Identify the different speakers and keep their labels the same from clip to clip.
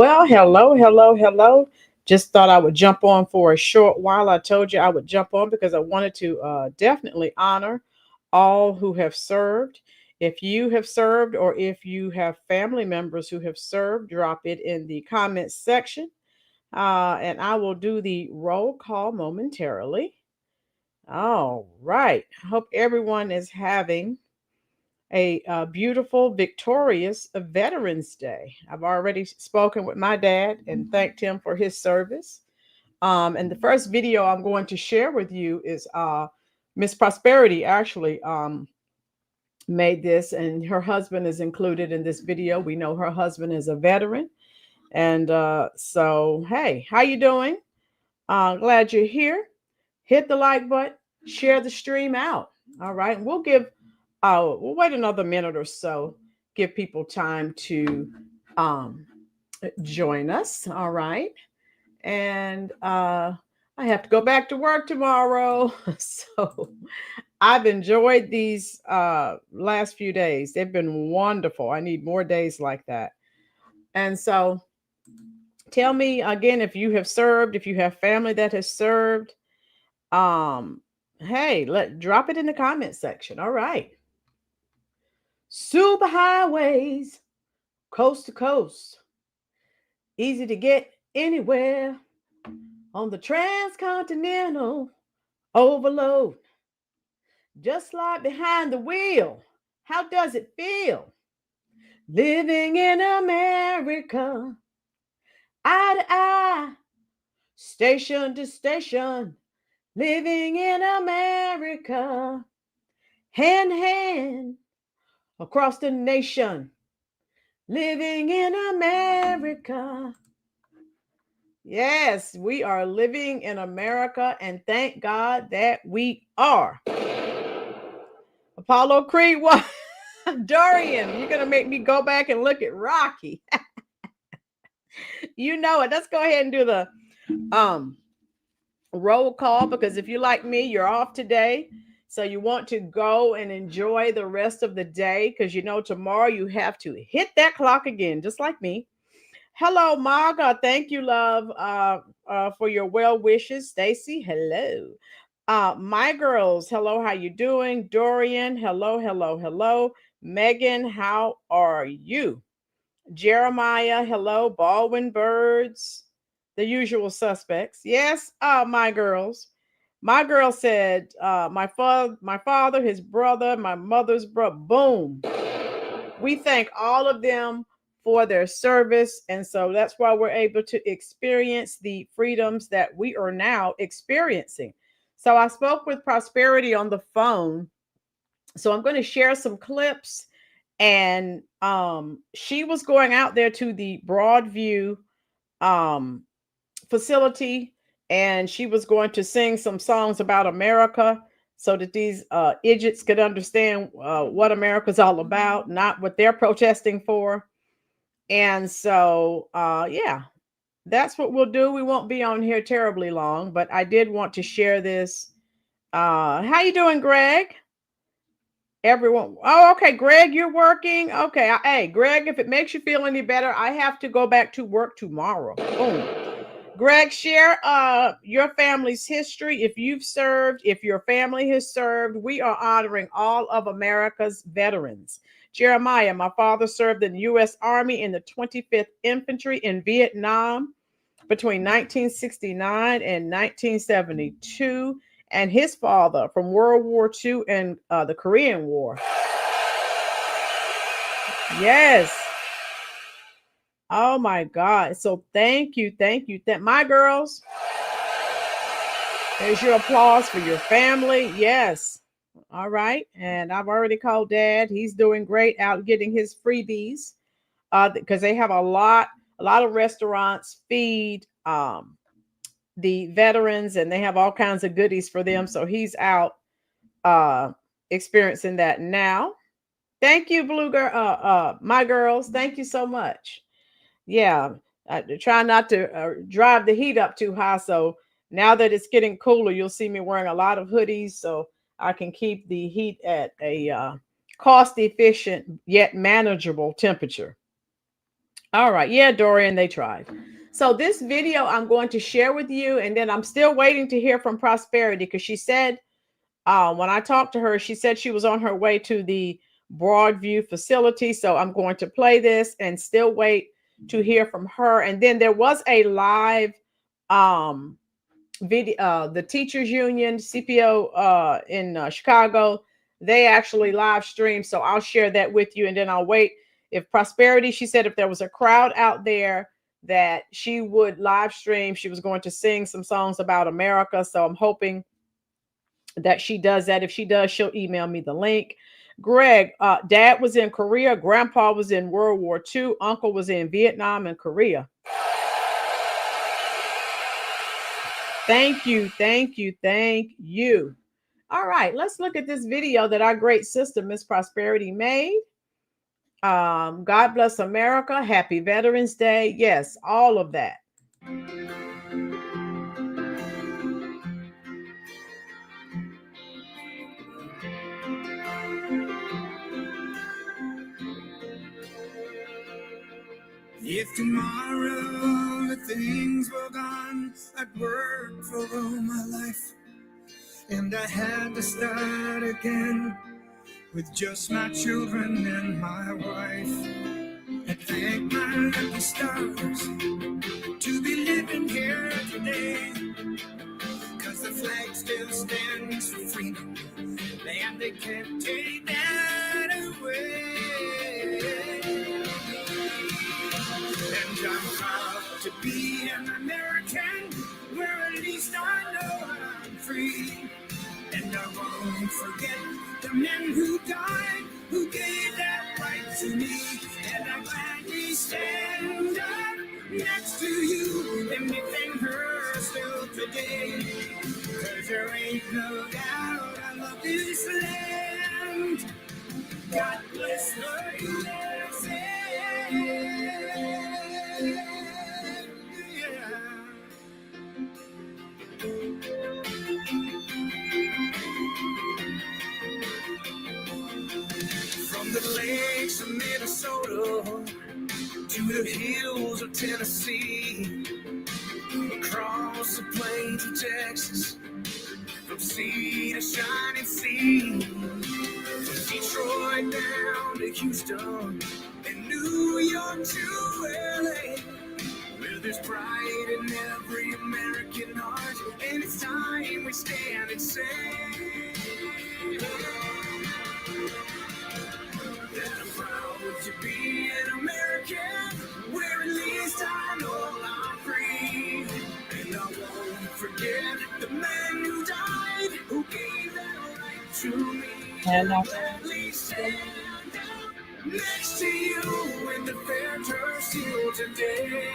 Speaker 1: Well, hello, hello, hello. Just thought I would jump on for a short while. I told you I would jump on because I wanted to definitely honor all who have served. If you have served or if you have family members who have served, drop it in the comments section. And I will do the roll call momentarily. All right. I hope everyone is having a beautiful, victorious Veterans Day. I've already spoken with my dad and thanked him for his service. And the first video I'm going to share with you is Miss Prosperity actually made this, and her husband is included in this video. We know her husband is a veteran. And so, hey, how you doing? Glad you're here. Hit the like button, share the stream out. All right. We'll wait another minute or so, give people time to um, join us. All right. And I have to go back to work tomorrow. So I've enjoyed these last few days. They've been wonderful. I need more days like that. And so tell me again if you have served, if you have family that has served. Hey, drop it in the comment section. All right. Super highways, coast to coast, easy to get anywhere on the transcontinental overload. Just like behind the wheel, how does it feel? Living in America, eye to eye, station to station, living in America, hand to hand, across the nation, living in America. Yes, we are living in America, and thank God that we are. Apollo Creed, what? Dorian, you're going to make me go back and look at Rocky. You know it. Let's go ahead and do the roll call, because if you're like me, you're off today. So you want to go and enjoy the rest of the day, because you know tomorrow you have to hit that clock again, just like me. Hello, Marga. Thank you, love, for your well wishes. Stacy, hello. My girls, hello. How you doing? Dorian, hello, hello, hello. Megan, how are you? Jeremiah, hello. Baldwin Birds, the usual suspects. Yes, my girls. My girl said, my father, his brother, my mother's brother. Boom. We thank all of them for their service. And so that's why we're able to experience the freedoms that we are now experiencing. So I spoke with Prosperity on the phone. So I'm going to share some clips. And she was going out there to the Broadview facility, and she was going to sing some songs about America so that these idiots could understand what America's all about, not what they're protesting for. And so, yeah, that's what we'll do. We won't be on here terribly long, but I did want to share this. How you doing, Greg? Everyone. Oh, okay, Greg, you're working. Okay. Hey, Greg, if it makes you feel any better, I have to go back to work tomorrow. Boom. Greg, share your family's history. If you've served, if your family has served, we are honoring all of America's veterans. Jeremiah, my father served in the U.S. Army in the 25th Infantry in Vietnam between 1969 and 1972, and his father from World War II and the Korean War. Yes. Oh my God. So thank you. My girls, there's your applause for your family. Yes. All right. And I've already called Dad. He's doing great out getting his freebies because they have a lot of restaurants feed the veterans, and they have all kinds of goodies for them. So he's out experiencing that now. Thank you, Blue Girl. My girls, thank you so much. Yeah, try not to drive the heat up too high. So now that it's getting cooler, you'll see me wearing a lot of hoodies so I can keep the heat at a cost-efficient yet manageable temperature. All right. Yeah, Dorian, they tried. So this video I'm going to share with you, and then I'm still waiting to hear from Prosperity because she said when I talked to her, she said she was on her way to the Broadview facility. So I'm going to play this and still wait to hear from her. And then there was a live video, the teachers union CPO in Chicago, they actually live streamed. So I'll share that with you, and then I'll wait. If Prosperity, she said if there was a crowd out there that she would live stream, she was going to sing some songs about America. So I'm hoping that she does that. If she does, she'll email me the link. Greg, dad was in Korea, grandpa was in World War II, uncle was in Vietnam and Korea. Thank you, thank you, thank you. All right, let's look at this video that our great sister, Miss Prosperity, made. God bless America. Happy Veterans Day. Yes, all of that.
Speaker 2: If tomorrow the things were gone, I'd work for all my life, and I had to start again with just my children and my wife. I thank my lucky stars to be living here today, 'cause the flag still stands for freedom, and they can't take that away. And I'm proud to be an American, where at least I know I'm free. And I won't forget the men who died, who gave that right to me. And I gladly stand up next to you and defend her still today. 'Cause there ain't no doubt I love this land. God bless the USA. From the lakes of Minnesota to the hills of Tennessee, across the plains of Texas, from sea to shining sea, from Detroit down to Houston and New York to LA, where there's pride in every American heart, and it's time we stand and say that I'm proud to be an American, where at least I know I'm free. And I won't forget the men who died, who gave that right to me. And I'll gladly stand up next to you in the fair turf still today.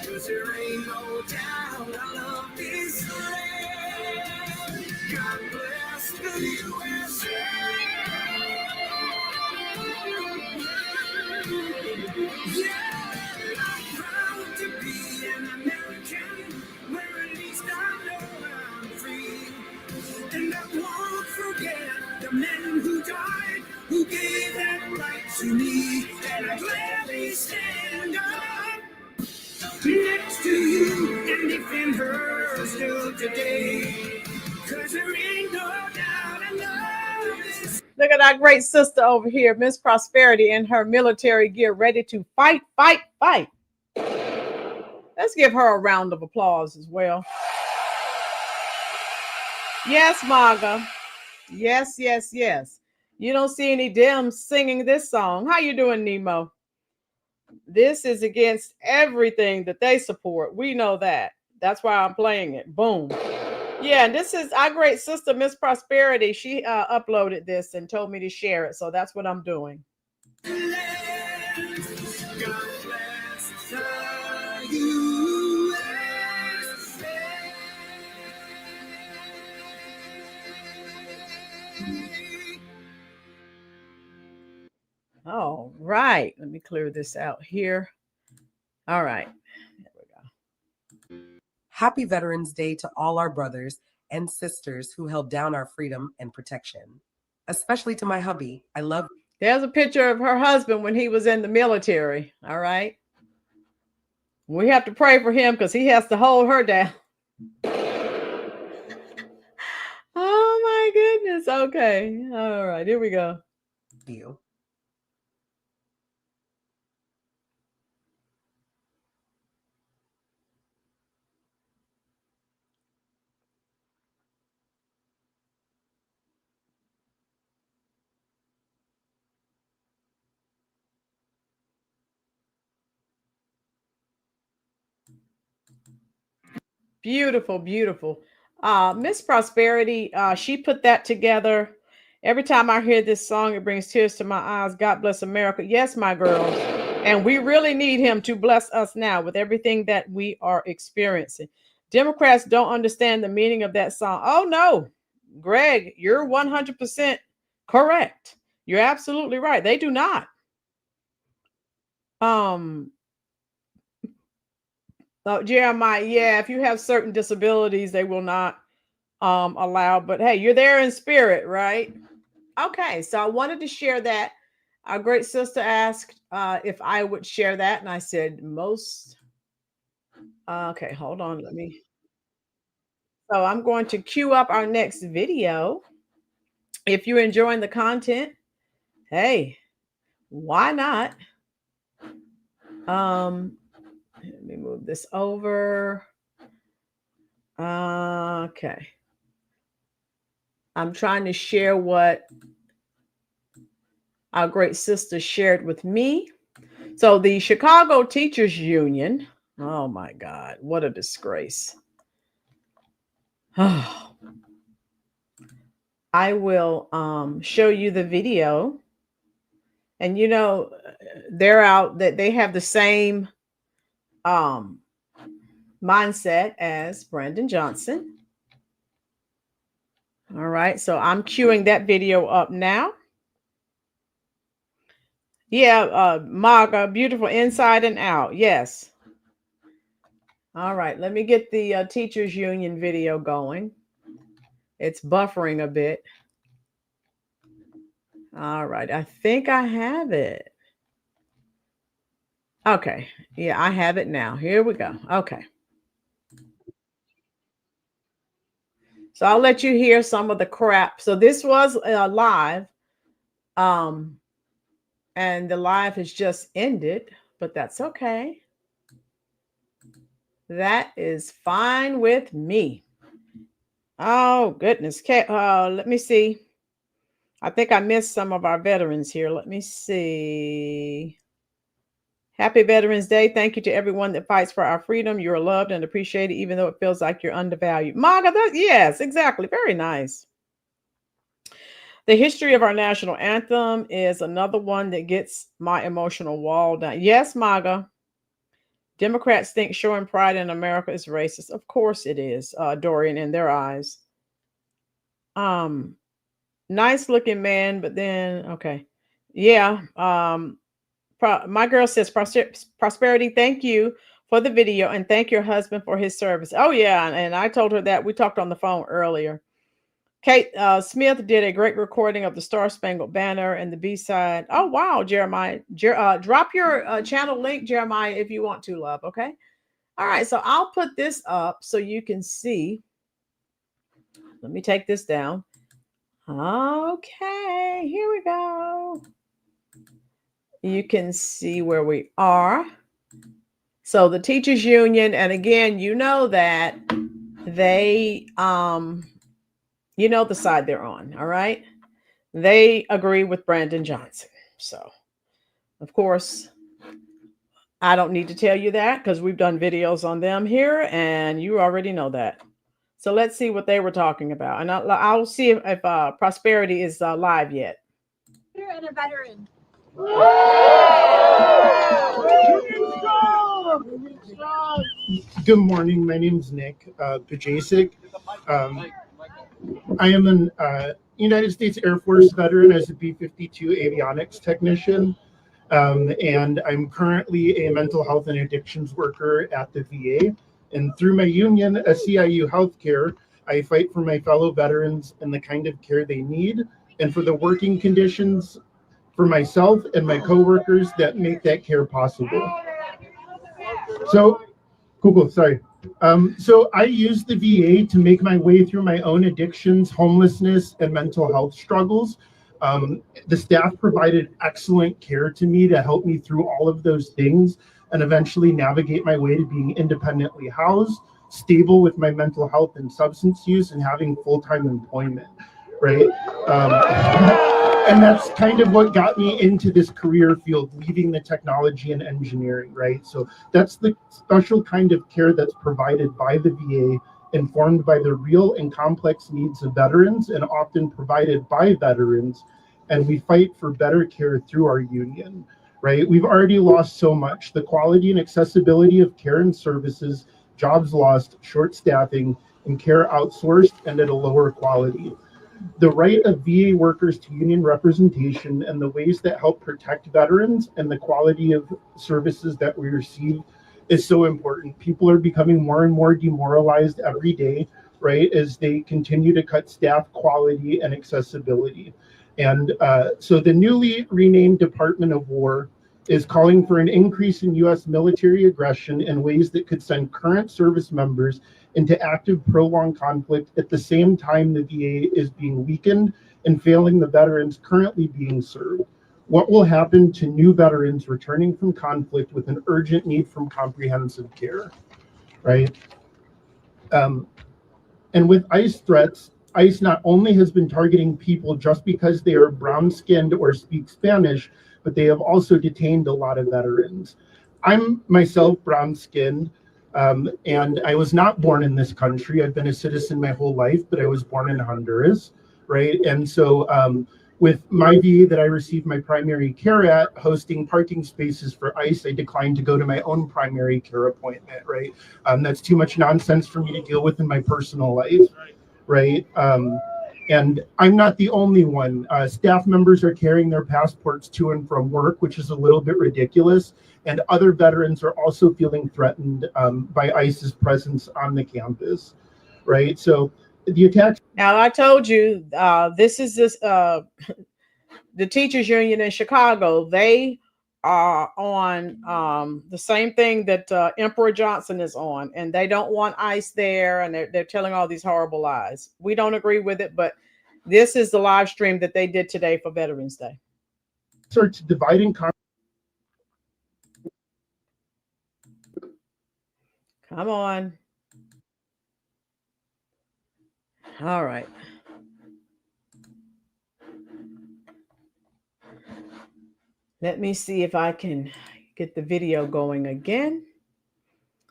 Speaker 2: 'Cause there ain't no doubt I love this land. God bless the USA. Yeah, I'm proud to be an American, where at least I know I'm free. And I won't forget the men who died, who gave that right to me. And I gladly stand up next to you and defend her still today. 'Cause there ain't no doubt I love this.
Speaker 1: Look at our great sister over here, Miss Prosperity, in her military gear, ready to fight, fight, fight. Let's give her a round of applause as well. Yes, Maga. Yes, yes, yes. You don't see any Dems singing this song. How you doing, Nemo? This is against everything that they support. We know that. That's why I'm playing it. Boom. Yeah, and this is our great sister, Miss Prosperity. She uploaded this and told me to share it. So that's what I'm doing. All right. Let me clear this out here. All right. There we go.
Speaker 3: Happy Veterans Day to all our brothers and sisters who held down our freedom and protection. Especially to my hubby. I love you.
Speaker 1: There's a picture of her husband when he was in the military. All right. We have to pray for him because he has to hold her down. Oh my goodness. Okay. All right. Here we go.
Speaker 3: You.
Speaker 1: Beautiful, beautiful. Miss Prosperity, she put that together. Every time I hear this song, it brings tears to my eyes. God bless America. Yes, my girls. And we really need him to bless us now with everything that we are experiencing. Democrats don't understand the meaning of that song. Oh, no. Greg, you're 100% correct. You're absolutely right. They do not. Jeremiah, yeah, if you have certain disabilities, they will not allow, but hey, you're there in spirit, right? Okay, so I wanted to share that. Our great sister asked if I would share that, and I said most. Okay, hold on, let me. So I'm going to queue up our next video. If you're enjoying the content, hey, why not? Let me move this over. Okay. I'm trying to share what our great sister shared with me. So the Chicago Teachers Union, oh my God, what a disgrace. I will show you the video. And you know, they're out that they have the same mindset as Brandon Johnson. All right, so I'm queuing that video up now. Yeah, Maga, beautiful inside and out. Yes. All right, let me get the Teachers Union video going. It's buffering a bit. All right, I think I have it. Okay, yeah, I have it now. Here we go. Okay. So I'll let you hear some of the crap. So this was live, and the live has just ended, but that's okay. That is fine with me. Oh, goodness. Okay, let me see. I think I missed some of our veterans here. Let me see. Happy Veterans Day. Thank you to everyone that fights for our freedom. You're loved and appreciated, even though it feels like you're undervalued. Maga, yes, exactly. Very nice. The history of our national anthem is another one that gets my emotional wall down. Yes, Maga. Democrats think showing pride in America is racist. Of course it is, Dorian, in their eyes. Nice looking man, but then okay. Yeah. My girl says prosperity. Thank you for the video and thank your husband for his service. Oh yeah, and I told her that. We talked on the phone earlier. Kate Smith did a great recording of the Star Spangled Banner and the B-side. Oh wow, Jeremiah. Drop your channel link, Jeremiah, if you want to, love. Okay. All right, so I'll put this up so you can see. Let me take this down. Okay, here we go. You can see where we are. So the teachers union, and again, you know that they, you know the side they're on, all right? They agree with Brandon Johnson. So, of course, I don't need to tell you that because we've done videos on them here, and you already know that. So let's see what they were talking about, and I'll see if Prosperity is live yet.
Speaker 4: And a veteran.
Speaker 5: Good morning. My name is Nick Pajasic. I am an United States Air Force veteran as a B-52 avionics technician, and I'm currently a mental health and addictions worker at the VA. And through my union, SEIU Healthcare, I fight for my fellow veterans and the kind of care they need, and for the working conditions for myself and my coworkers that make that care possible. So, cool. Sorry. So I use the VA to make my way through my own addictions, homelessness, and mental health struggles. The staff provided excellent care to me to help me through all of those things and eventually navigate my way to being independently housed, stable with my mental health and substance use, and having full-time employment, right? And that's kind of what got me into this career field, leaving the technology and engineering, right? So that's the special kind of care that's provided by the VA, informed by the real and complex needs of veterans and often provided by veterans. And we fight for better care through our union, right? We've already lost so much. The quality and accessibility of care and services, jobs lost, short staffing, and care outsourced and at a lower quality. The right of VA workers to union representation and the ways that help protect veterans and the quality of services that we receive is so important. People are becoming more and more demoralized every day, right, as they continue to cut staff quality and accessibility. And so the newly renamed Department of War is calling for an increase in U.S. military aggression in ways that could send current service members into active prolonged conflict at the same time the VA is being weakened and failing the veterans currently being served. What will happen to new veterans returning from conflict with an urgent need for comprehensive care, right? And with ICE threats, ICE not only has been targeting people just because they are brown-skinned or speak Spanish, but they have also detained a lot of veterans. I'm myself brown-skinned, and I was not born in this country. I've been a citizen my whole life, but I was born in Honduras, right? And so with my VA that I received my primary care at, hosting parking spaces for ICE, I declined to go to my own primary care appointment, right? That's too much nonsense for me to deal with in my personal life, right? And I'm not the only one. Staff members are carrying their passports to and from work, which is a little bit ridiculous. And other veterans are also feeling threatened by ICE's presence on the campus, right? So the attacks.
Speaker 1: Now, I told you, this is the teachers union in Chicago. They are on the same thing that Emperor Johnson is on, and they don't want ICE there, and they're telling all these horrible lies. We don't agree with it, but this is the live stream that they did today for Veterans Day.
Speaker 5: Starts dividing.
Speaker 1: Come on. All right. Let me see if I can get the video going again.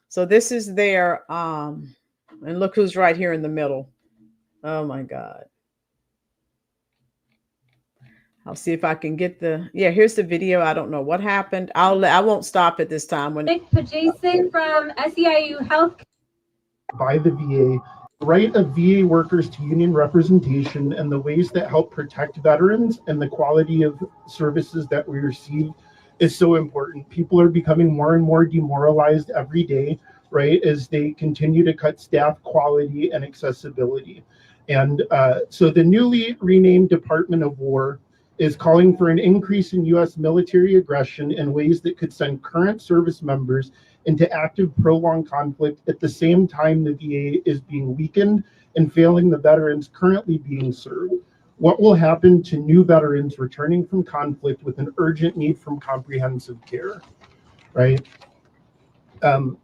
Speaker 1: So this is their, and look who's right here in the middle. Oh my God. I'll see if I can get yeah, here's the video. I don't know what happened. I won't stop it this time.
Speaker 4: Jason from SEIU Health.
Speaker 5: By the VA, right of VA workers to union representation and the ways that help protect veterans and the quality of services that we receive is so important. People are becoming more and more demoralized every day, right, as they continue to cut staff quality and accessibility. And so the newly renamed Department of War is calling for an increase in U.S. military aggression in ways that could send current service members into active prolonged conflict at the same time the VA is being weakened and failing the veterans currently being served. What will happen to new veterans returning from conflict with an urgent need for comprehensive care, right? And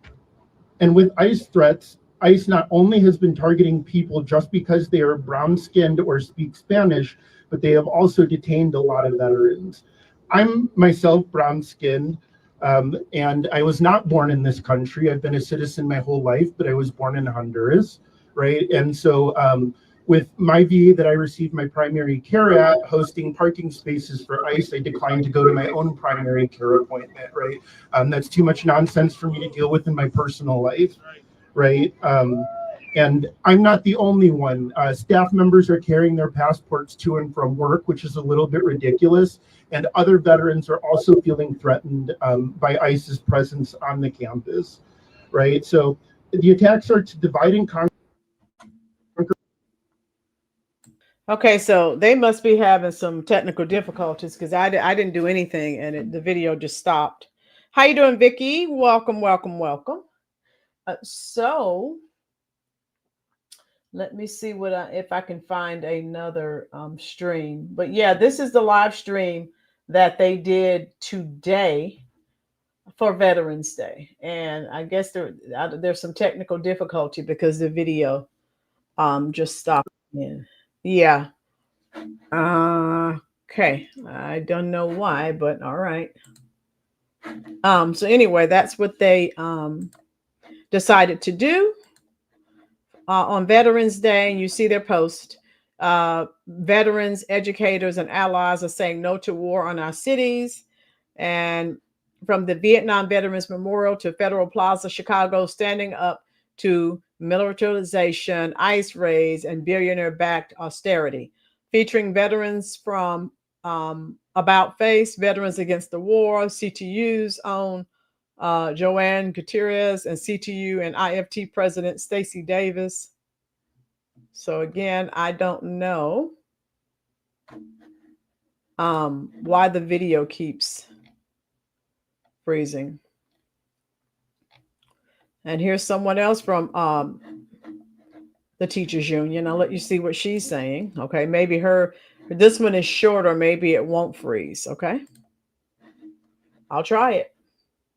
Speaker 5: with ICE threats, ICE not only has been targeting people just because they are brown-skinned or speak Spanish, but they have also detained a lot of veterans. I'm myself brown-skinned, and I was not born in this country. I've been a citizen my whole life, but I was born in Honduras, right? And so with my VA that I received my primary care at, hosting parking spaces for ICE, I declined to go to my own primary care appointment, right? That's too much nonsense for me to deal with in my personal life, right? And I'm not the only one. Staff members are carrying their passports to and from work, which is a little bit ridiculous. And other veterans are also feeling threatened by ICE's presence on the campus, right? So the attacks are to divide and conquer.
Speaker 1: Okay, so they must be having some technical difficulties because I didn't do anything and the video just stopped. How you doing, Vicky? Welcome, welcome, welcome. So let me see if I can find another stream. But yeah, this is the live stream that they did today for Veterans Day, and I guess there's some technical difficulty because the video just stopped. Yeah. Okay. I don't know why, but all right. So anyway, that's what they decided to do on Veterans Day, and you see their post. Veterans, educators, and allies are saying no to war on our cities. And from the Vietnam Veterans Memorial to Federal Plaza, Chicago, standing up to militarization, ICE raids, and billionaire-backed austerity, featuring veterans from About Face, Veterans Against the War, CTU's own Joanne Gutierrez, and CTU and IFT President Stacey Davis. So again, I don't know why the video keeps freezing. And here's someone else from the teachers union. I'll let you see what she's saying. Okay, maybe this one is shorter. Maybe it won't freeze. Okay, I'll try it.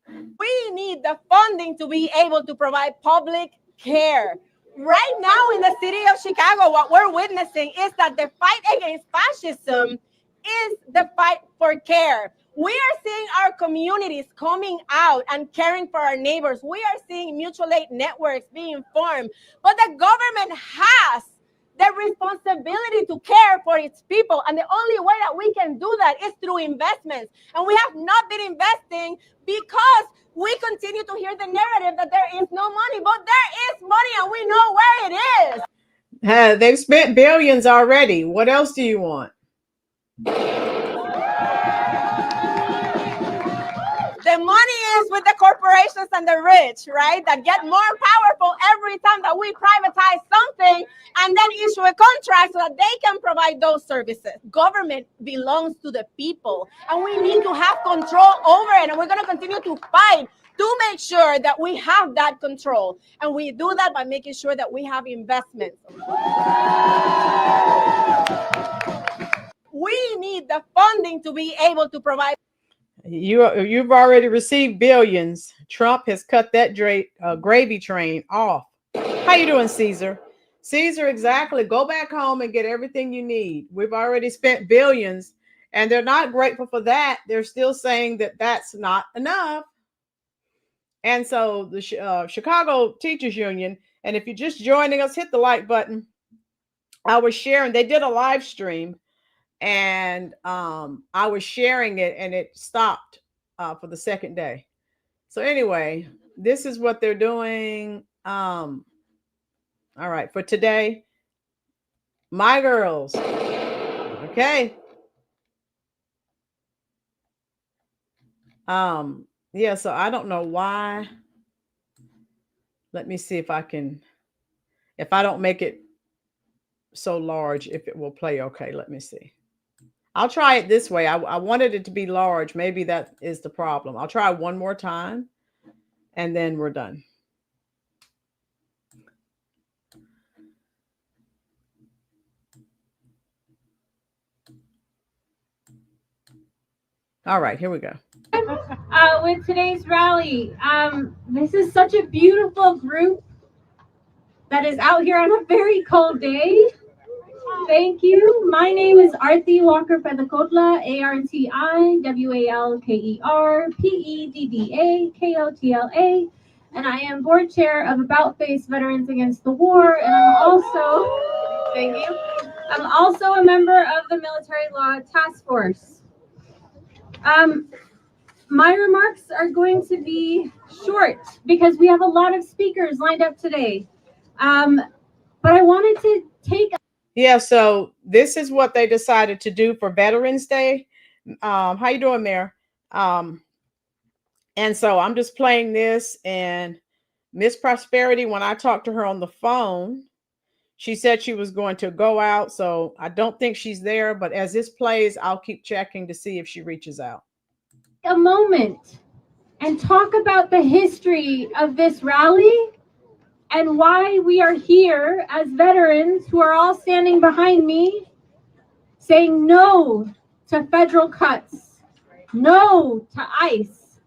Speaker 6: We need the funding to be able to provide public care. Right now in the city of Chicago, what we're witnessing is that the fight against fascism is the fight for care. We are seeing our communities coming out and caring for our neighbors. We are seeing mutual aid networks being formed, but the government has the responsibility to care for its people. And the only way that we can do that is through investments. And we have not been investing because we continue to hear the narrative that there is no money, but there is money and we know where it is.
Speaker 1: They've spent billions already. What else do you want?
Speaker 6: The money is with the corporations and the rich, right? That get more powerful every time that we privatize something and then issue a contract so that they can provide those services. Government belongs to the people, and we need to have control over it. And we're going to continue to fight to make sure that we have that control. And we do that by making sure that we have investments. We need the funding to be able to provide.
Speaker 1: You've already received billions. Trump has cut that gravy train off. How you doing, Caesar? Caesar, exactly. Go back home and get everything you need. We've already spent billions, and they're not grateful for that. They're still saying that that's not enough. And so the Chicago Teachers Union, and if you're just joining us, hit the like button. I was sharing. They did a live stream. And I was sharing it and it stopped for the second day. So anyway, this is what they're doing. All right, for today, my girls. Okay. Yeah, so I don't know why. Let me see if I don't make it so large, if it will play okay. Let me see. I'll try it this way. I wanted it to be large. Maybe that is the problem. I'll try one more time and then we're done. All right, here we go.
Speaker 4: With today's rally, this is such a beautiful group that is out here on a very cold day. Thank you. My name is Arti Walker Pedakotla, ARTI, WALKER, and I am board chair of About Face Veterans Against the War, and I'm also a member of the Military Law Task Force. My remarks are going to be short because we have a lot of speakers lined up today. But I wanted to take.
Speaker 1: Yeah, so this is what they decided to do for Veterans Day. How you doing, Mayor? And so I'm just playing this, and Miss Prosperity, when I talked to her on the phone, she said she was going to go out. So I don't think she's there, but as this plays, I'll keep checking to see if she reaches out.
Speaker 4: A moment and talk about the history of this rally and why we are here as veterans who are all standing behind me saying no to federal cuts, no to ICE,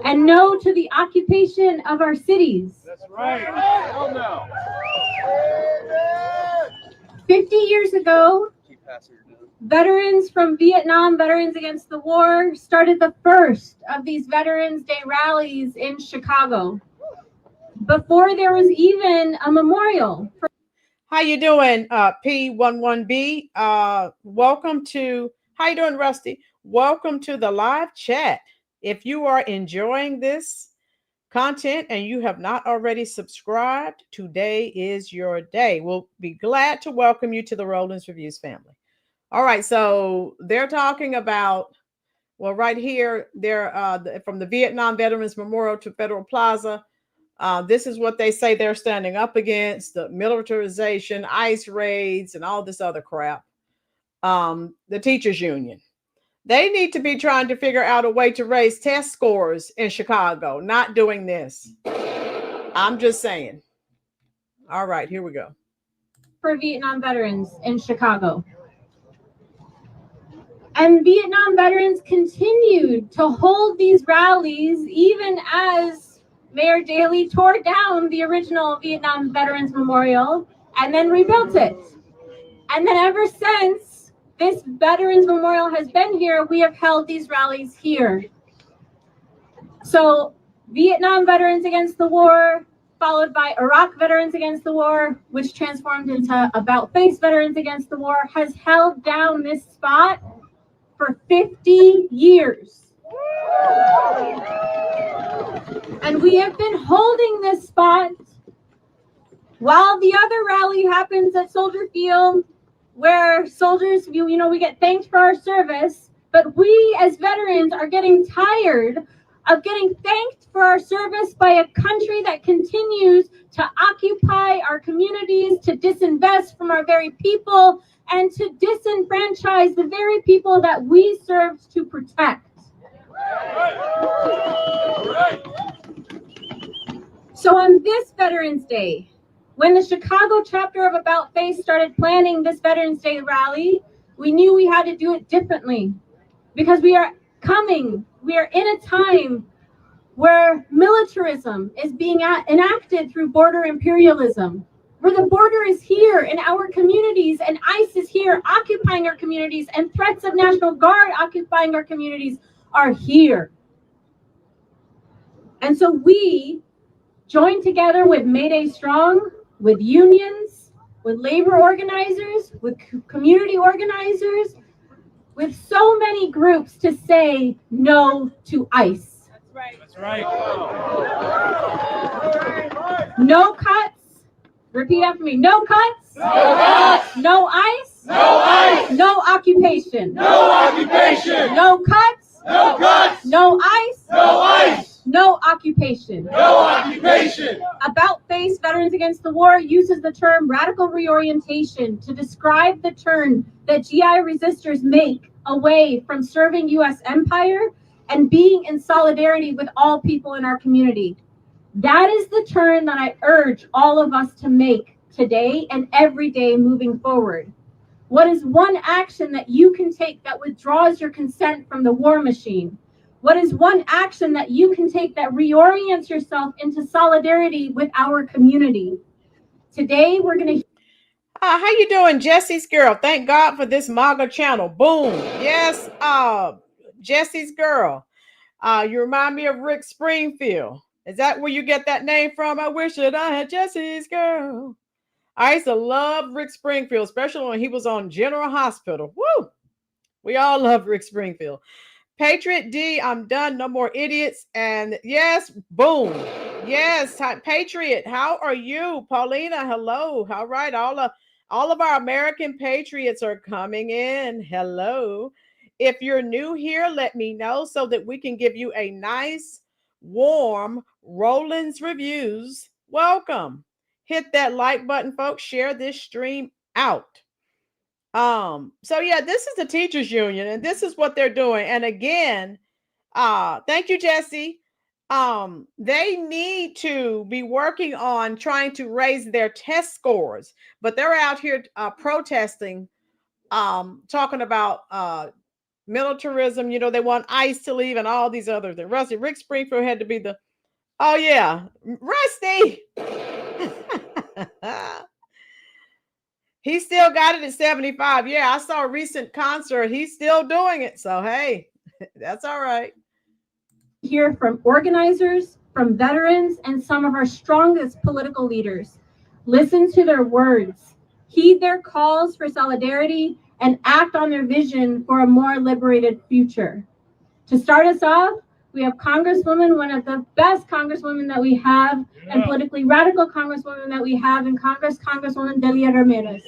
Speaker 4: and no to the occupation of our cities.
Speaker 2: That's right. Hell no.
Speaker 4: 50 years ago, veterans from Vietnam, Veterans Against the War, started the first of these Veterans Day rallies in Chicago. Before there was even a memorial.
Speaker 1: How you doing, P11B? Welcome to, how you doing, Rusty? Welcome to the live chat. If you are enjoying this content and you have not already subscribed, today is your day. We'll be glad to welcome you to the Rolynn's Reviews family. All right, so they're talking about, well, right here, they're from the Vietnam Veterans Memorial to Federal Plaza. This is what they say they're standing up against: the militarization, ICE raids, and all this other crap. The teachers union. They need to be trying to figure out a way to raise test scores in Chicago, not doing this. I'm just saying. All right, here we go.
Speaker 4: For Vietnam veterans in Chicago. And Vietnam veterans continued to hold these rallies even as Mayor Daley tore down the original Vietnam Veterans Memorial and then rebuilt it. And then ever since this Veterans Memorial has been here, we have held these rallies here. So Vietnam Veterans Against the War, followed by Iraq Veterans Against the War, which transformed into About Face Veterans Against the War, has held down this spot for 50 years. And we have been holding this spot while the other rally happens at Soldier Field, where soldiers, we get thanked for our service, but we as veterans are getting tired of getting thanked for our service by a country that continues to occupy our communities, to disinvest from our very people, and to disenfranchise the very people that we served to protect. So on this Veterans Day, when the Chicago chapter of About Face started planning this Veterans Day rally, we knew we had to do it differently because we are in a time where militarism is being enacted through border imperialism, where the border is here in our communities and ICE is here occupying our communities and threats of National Guard occupying our communities are here. And so we joined together with Mayday Strong, with unions, with labor organizers, with community organizers, with so many groups to say no to ICE.
Speaker 2: That's right. That's right.
Speaker 4: No cuts. Repeat after me. No cuts.
Speaker 2: No cuts.
Speaker 4: No ICE.
Speaker 2: No ICE.
Speaker 4: No occupation.
Speaker 2: No occupation.
Speaker 4: No cuts.
Speaker 2: No cuts.
Speaker 4: No ICE.
Speaker 2: No ICE.
Speaker 4: No occupation.
Speaker 2: No occupation.
Speaker 4: About Face Veterans Against the War uses the term radical reorientation to describe the turn that GI resistors make away from serving U.S. empire and being in solidarity with all people in our community. That is the turn that I urge all of us to make today and every day moving forward. What is one action that you can take that withdraws your consent from the war machine? What is one action that you can take that reorients yourself into solidarity with our community? Today, we're going to...
Speaker 1: How you doing, Jesse's girl? Thank God for this MAGA channel. Boom. Yes, Jesse's girl. You remind me of Rick Springfield. Is that where you get that name from? I wish that I had Jesse's girl. I used to love Rick Springfield, especially when he was on General Hospital. Woo! We all love Rick Springfield. Patriot D, I'm done. No more idiots. And yes, boom. Yes, Patriot, how are you? Paulina, hello. All right, all of our American patriots are coming in. Hello. If you're new here, let me know so that we can give you a nice, warm Rolynn's Reviews welcome. Hit that like button, folks. Share this stream out. So yeah, this is the teachers union and this is what they're doing. And again, Thank you, Jesse. They need to be working on trying to raise their test scores, but they're out here protesting, talking about militarism. You know, they want ICE to leave and all these other things. Rusty, Rick Springfield had to be the, oh yeah, Rusty. He still got it at 75. Yeah, I saw a recent concert. He's still doing it. So, hey, that's all right.
Speaker 4: Hear from organizers, from veterans, and some of our strongest political leaders. Listen to their words, heed their calls for solidarity, and act on their vision for a more liberated future. To start us off, we have Congresswoman, one of the best Congresswomen that we have, and politically radical Congresswoman that we have in Congress, Congresswoman Delia Ramirez.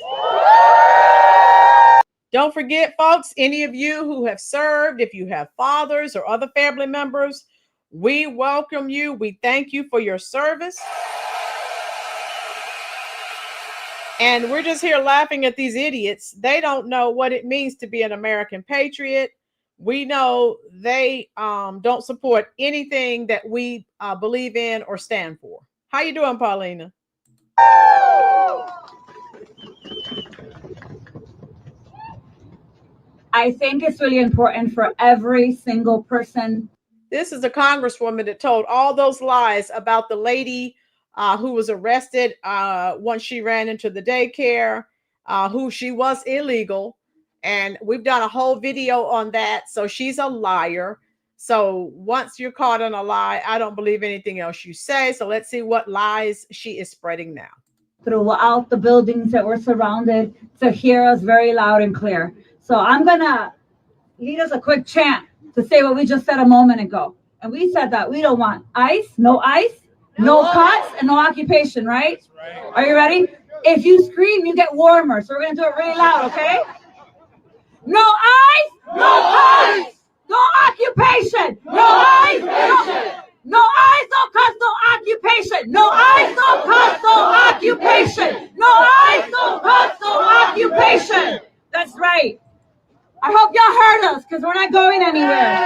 Speaker 1: Don't forget, folks, any of you who have served, if you have fathers or other family members, we welcome you. We thank you for your service. And we're just here laughing at these idiots. They don't know what it means to be an American patriot. We know they don't support anything that we believe in or stand for. How you doing, Paulina?
Speaker 7: I think it's really important for every single person.
Speaker 1: This is a congresswoman that told all those lies about the lady who was arrested once she ran into the daycare, who she was illegal. And we've done a whole video on that. So she's a liar. So once you're caught on a lie, I don't believe anything else you say. So let's see what lies she is spreading now.
Speaker 7: Throughout the buildings that we're surrounded to hear us very loud and clear. So I'm going to lead us a quick chant to say what we just said a moment ago. And we said that we don't want ICE, no cuts, and no occupation, right? Are you ready? If you scream, you get warmer. So we're going to do it really loud, okay? No ICE, no cuts, no occupation. No ICE, no ICE, no cuts, no occupation. No ICE, no cuts, no occupation. No ICE, no cuts, no occupation. That's right. I hope y'all heard us because we're not going anywhere.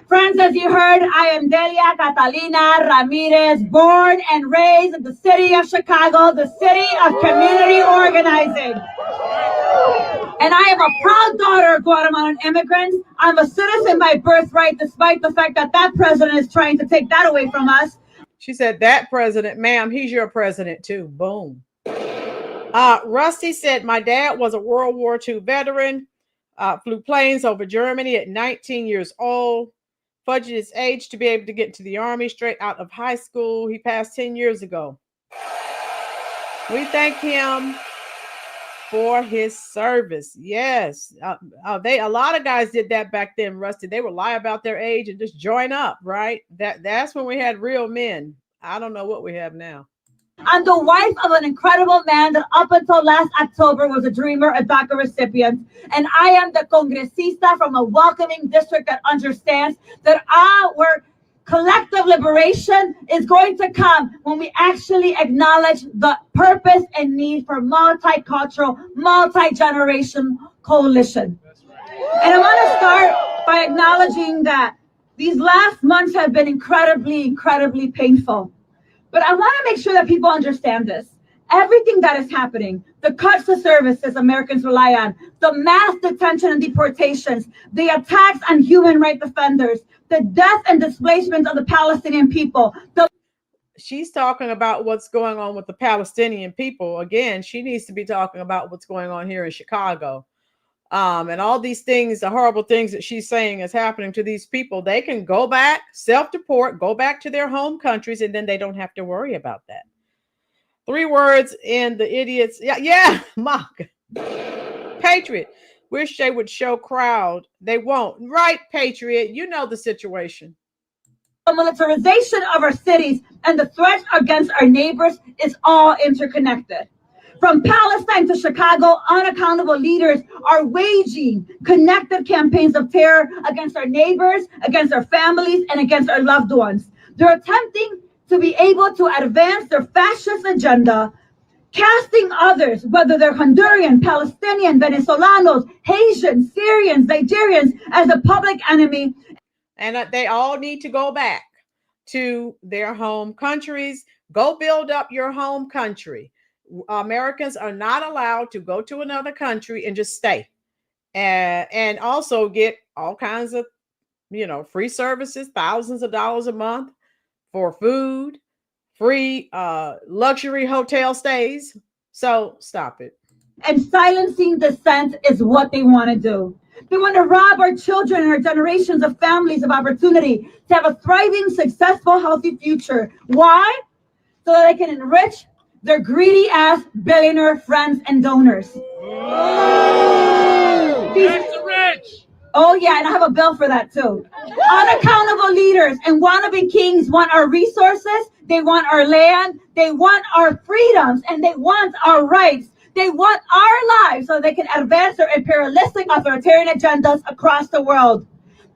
Speaker 7: Friends, as you heard, I am Delia Catalina Ramirez, born and raised in the city of Chicago, the city of community organizing. And I am a proud daughter of Guatemalan immigrants. I'm a citizen by birthright, despite the fact that that president is trying to take that away from us.
Speaker 1: She said, that president, ma'am, he's your president too. Boom. Rusty said, my dad was a World War II veteran, flew planes over Germany at 19 years old, fudged his age to be able to get into the Army straight out of high school. He passed 10 years ago. We thank him for his service. Yes. A lot of guys did that back then, Rusty. They would lie about their age and just join up, right? That's when we had real men. I don't know what we have now.
Speaker 7: I'm the wife of an incredible man that up until last October was a dreamer, a DACA recipient. And I am the congresista from a welcoming district that understands that our collective liberation is going to come when we actually acknowledge the purpose and need for multicultural, multi-generation coalition. And I want to start by acknowledging that these last months have been incredibly painful. But I want to make sure that people understand this. Everything that is happening, the cuts to services Americans rely on, the mass detention and deportations, the attacks on human rights defenders, the death and displacement of the Palestinian people.
Speaker 1: She's talking about what's going on with the Palestinian people. Again, she needs to be talking about what's going on here in Chicago. And all these things, the horrible things that she's saying is happening to these people. They can go back, self-deport, go back to their home countries, and then they don't have to worry about that. 3 words in the idiots. Yeah, mock. Patriot. Wish they would show crowd. They won't. Right, Patriot. You know the situation.
Speaker 7: The militarization of our cities and the threats against our neighbors is all interconnected. From Palestine to Chicago, unaccountable leaders are waging connected campaigns of terror against our neighbors, against our families, and against our loved ones. They're attempting to be able to advance their fascist agenda casting others, whether they're Honduran, Palestinian, Venezolanos, Haitians, Syrians, Nigerians, as a public enemy.
Speaker 1: And they all need to go back to their home countries. Go build up your home country. Americans are not allowed to go to another country and just stay. And also get all kinds of, free services, thousands of dollars a month for food, free luxury hotel stays. So stop it.
Speaker 7: And silencing dissent is what they want to do. They want to rob our children and our generations of families of opportunity to have a thriving, successful, healthy future. Why? So that they can enrich their greedy ass billionaire friends and donors.
Speaker 2: That's the rich.
Speaker 7: Oh yeah, and I have a bill for that too. Unaccountable leaders and wannabe kings want our resources, they want our land, they want our freedoms, and they want our rights. They want our lives so they can advance their imperialistic authoritarian agendas across the world.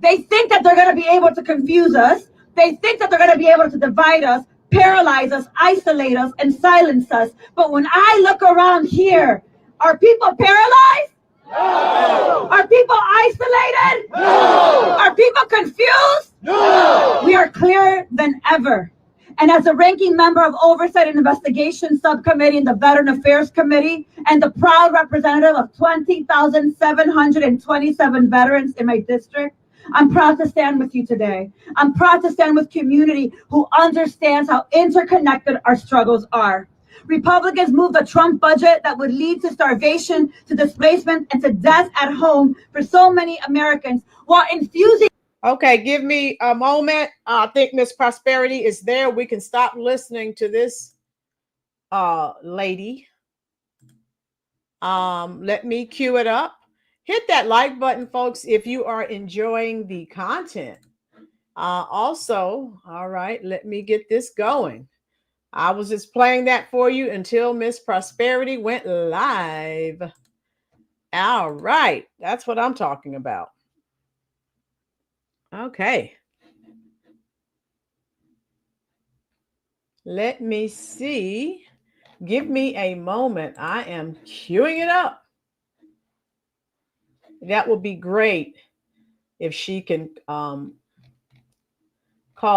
Speaker 7: They think that they're going to be able to confuse us. They think that they're going to be able to divide us, paralyze us, isolate us, and silence us. But when I look around here, are people paralyzed? No. Are people isolated? No. Are people confused? No. We are clearer than ever. And as a ranking member of Oversight and Investigation Subcommittee in the Veteran Affairs Committee and the proud representative of 20,727 veterans in my district, I'm proud to stand with you today. I'm proud to stand with community who understands how interconnected our struggles are. Republicans moved a Trump budget that would lead to starvation, to displacement, and to death at home for so many Americans while infusing.
Speaker 1: Okay, give me a moment. I think Miss Prosperity is there. We can stop listening to this lady. Let me cue it up. Hit that like button, folks, if you are enjoying the content. Also, all right, let me get this going. I was just playing that for you until Miss Prosperity went live. All right, that's what I'm talking about. Okay. Let me see. Give me a moment. I am queuing it up. That would be great if she can call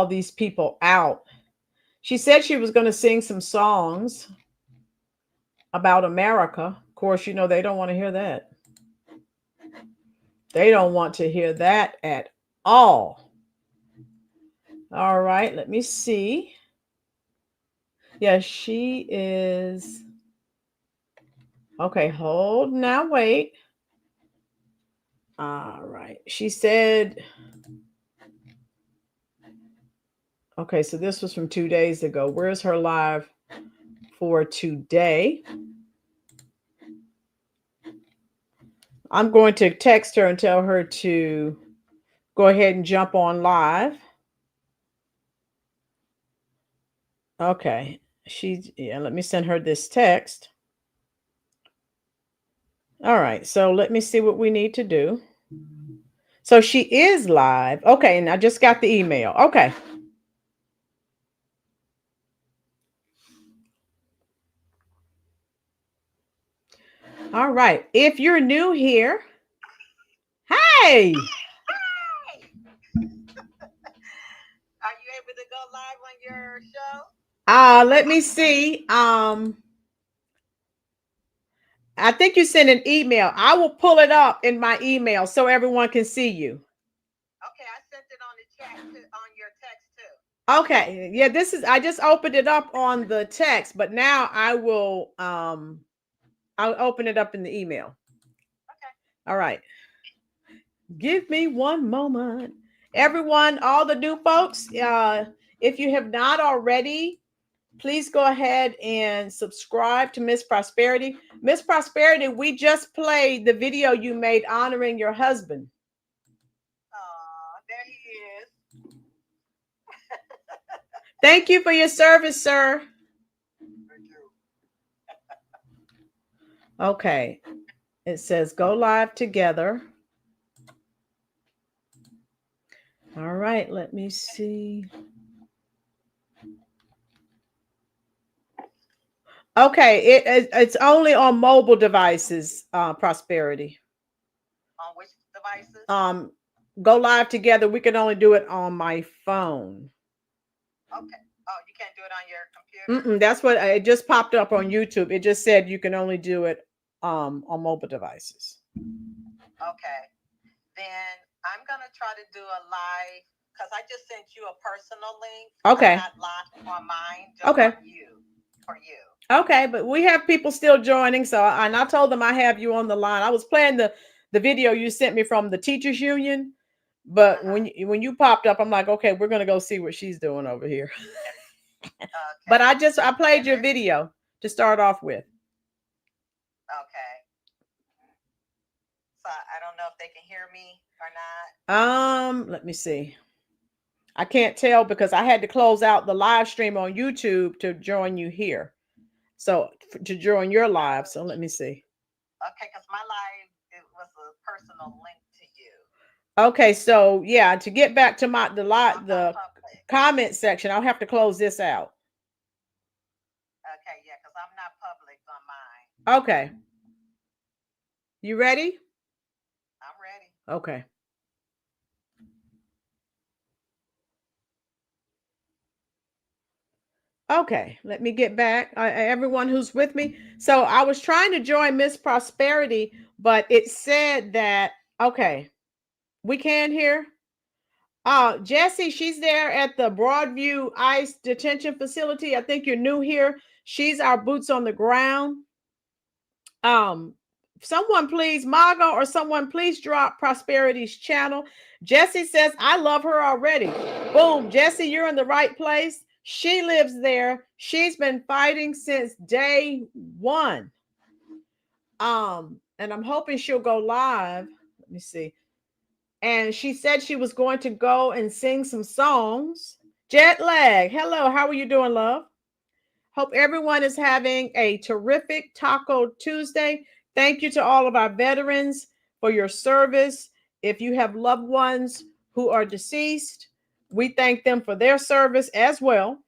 Speaker 1: these people out. She said she was going to sing some songs about America. Of course, they don't want to hear that. They don't want to hear that at all. All right, let me see. Yeah, she is. Okay, hold now, wait. All right, she said. Okay, so this was from 2 days ago. Where's her live for today? I'm going to text her and tell her to go ahead and jump on live. Okay, let me send her this text. All right, so let me see what we need to do. So she is live. Okay, and I just got the email. Okay. All right. If you're new here, hey.
Speaker 3: Are you able to go live on your show?
Speaker 1: Let me see. I think you sent an email. I will pull it up in my email so everyone can see you.
Speaker 3: Okay, I sent it on the chat on your text too.
Speaker 1: Okay. Yeah, I just opened it up on the text, but now I will I'll open it up in the email.
Speaker 3: Okay.
Speaker 1: All right. Give me one moment. Everyone, all the new folks, if you have not already, please go ahead and subscribe to Miss Prosperity. Miss Prosperity, we just played the video you made honoring your husband.
Speaker 3: Oh, there he is.
Speaker 1: Thank you for your service, sir.
Speaker 3: Thank you.
Speaker 1: Okay. It says go live together. All right, let me see. Okay, it's only on mobile devices, Prosperity.
Speaker 3: On which devices?
Speaker 1: Go live together. We can only do it on my phone.
Speaker 3: Okay. Oh, you can't do it on your computer?
Speaker 1: That's what it just popped up on YouTube. It just said you can only do it on mobile devices.
Speaker 3: Okay. Then I'm gonna try to do a live because I just sent you a personal link.
Speaker 1: Okay.
Speaker 3: I'm not live on mine. Just
Speaker 1: Okay.
Speaker 3: For you.
Speaker 1: Okay, but we have people still joining. So and I told them I have you on the line. I was playing the video you sent me from the teachers union, but when you popped up, I'm like, okay, we're gonna go see what she's doing over here. Okay. But I played your video to start off with.
Speaker 3: Okay. So I don't know if they can hear me or not.
Speaker 1: Let me see. I can't tell because I had to close out the live stream on YouTube to join you here. So to join your live. So let me see.
Speaker 3: Okay, because my live, it was a personal link to you.
Speaker 1: Okay, so yeah, to get back to the comment section, I'll have to close this out.
Speaker 3: Okay, yeah, because I'm not public on mine.
Speaker 1: Okay. You ready?
Speaker 3: I'm ready.
Speaker 1: Okay. Okay, let me get back. Everyone who's with me. So I was trying to join Miss Prosperity, but it said that, okay, we can hear. Jessie, she's there at the Broadview ICE detention facility. I think you're new here. She's our boots on the ground. Someone please, Margo, or someone please drop Prosperity's channel. Jessie says, I love her already. Boom, Jessie, you're in the right place. She lives there. She's been fighting since day one. And I'm hoping she'll go live. Let me see. And she said she was going to go and sing some songs. Jet lag. Hello, how are you doing, love? Hope everyone is having a terrific Taco Tuesday. Thank you to all of our veterans for your service. If you have loved ones who are deceased, we thank them for their service as well.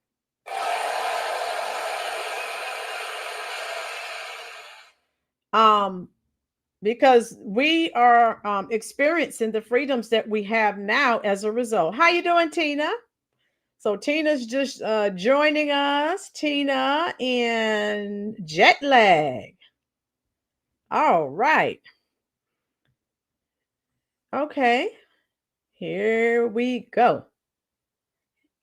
Speaker 1: Because we are experiencing the freedoms that we have now as a result. How you doing, Tina? So Tina's just joining us. Tina and jet lag. All right. Okay. Here we go.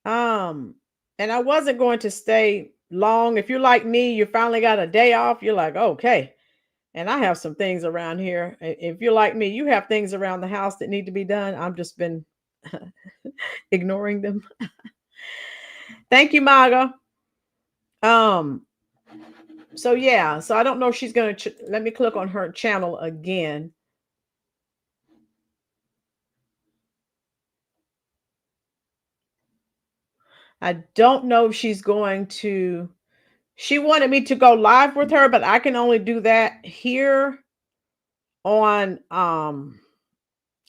Speaker 1: And I wasn't going to stay long. If you're like me, you finally got a day off. You're like, okay. And I have some things around here. If you're like me, you have things around the house that need to be done. I've just been ignoring them. Thank you, Maga. So yeah, so I don't know if she's going to, let me click on her channel again. I don't know if she's going to, she wanted me to go live with her, but I can only do that here on,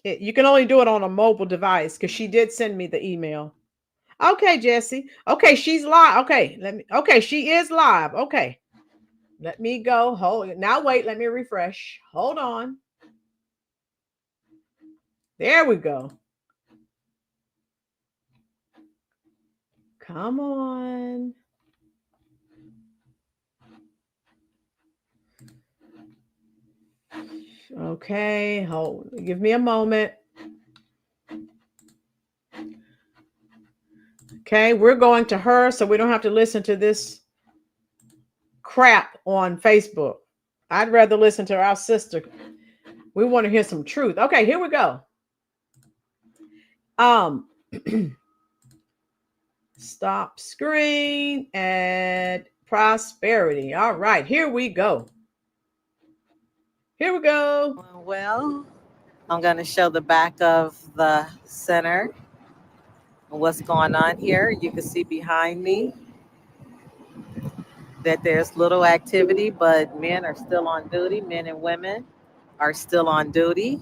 Speaker 1: you can only do it on a mobile device because she did send me the email. Okay, Jessie. Okay, she's live. Okay, okay, she is live. Okay. Let me go. Hold now. Wait, let me refresh. Hold on. There we go. Come on. Okay, hold. Give me a moment. Okay, we're going to her so we don't have to listen to this crap on Facebook. I'd rather listen to our sister. We want to hear some truth. Okay, here we go. Stop screen and prosperity. All right, here we go. Here we go.
Speaker 3: Well, I'm going to show the back of the center and what's going on here. You can see behind me that there's little activity, but men are still on duty. Men and women are still on duty.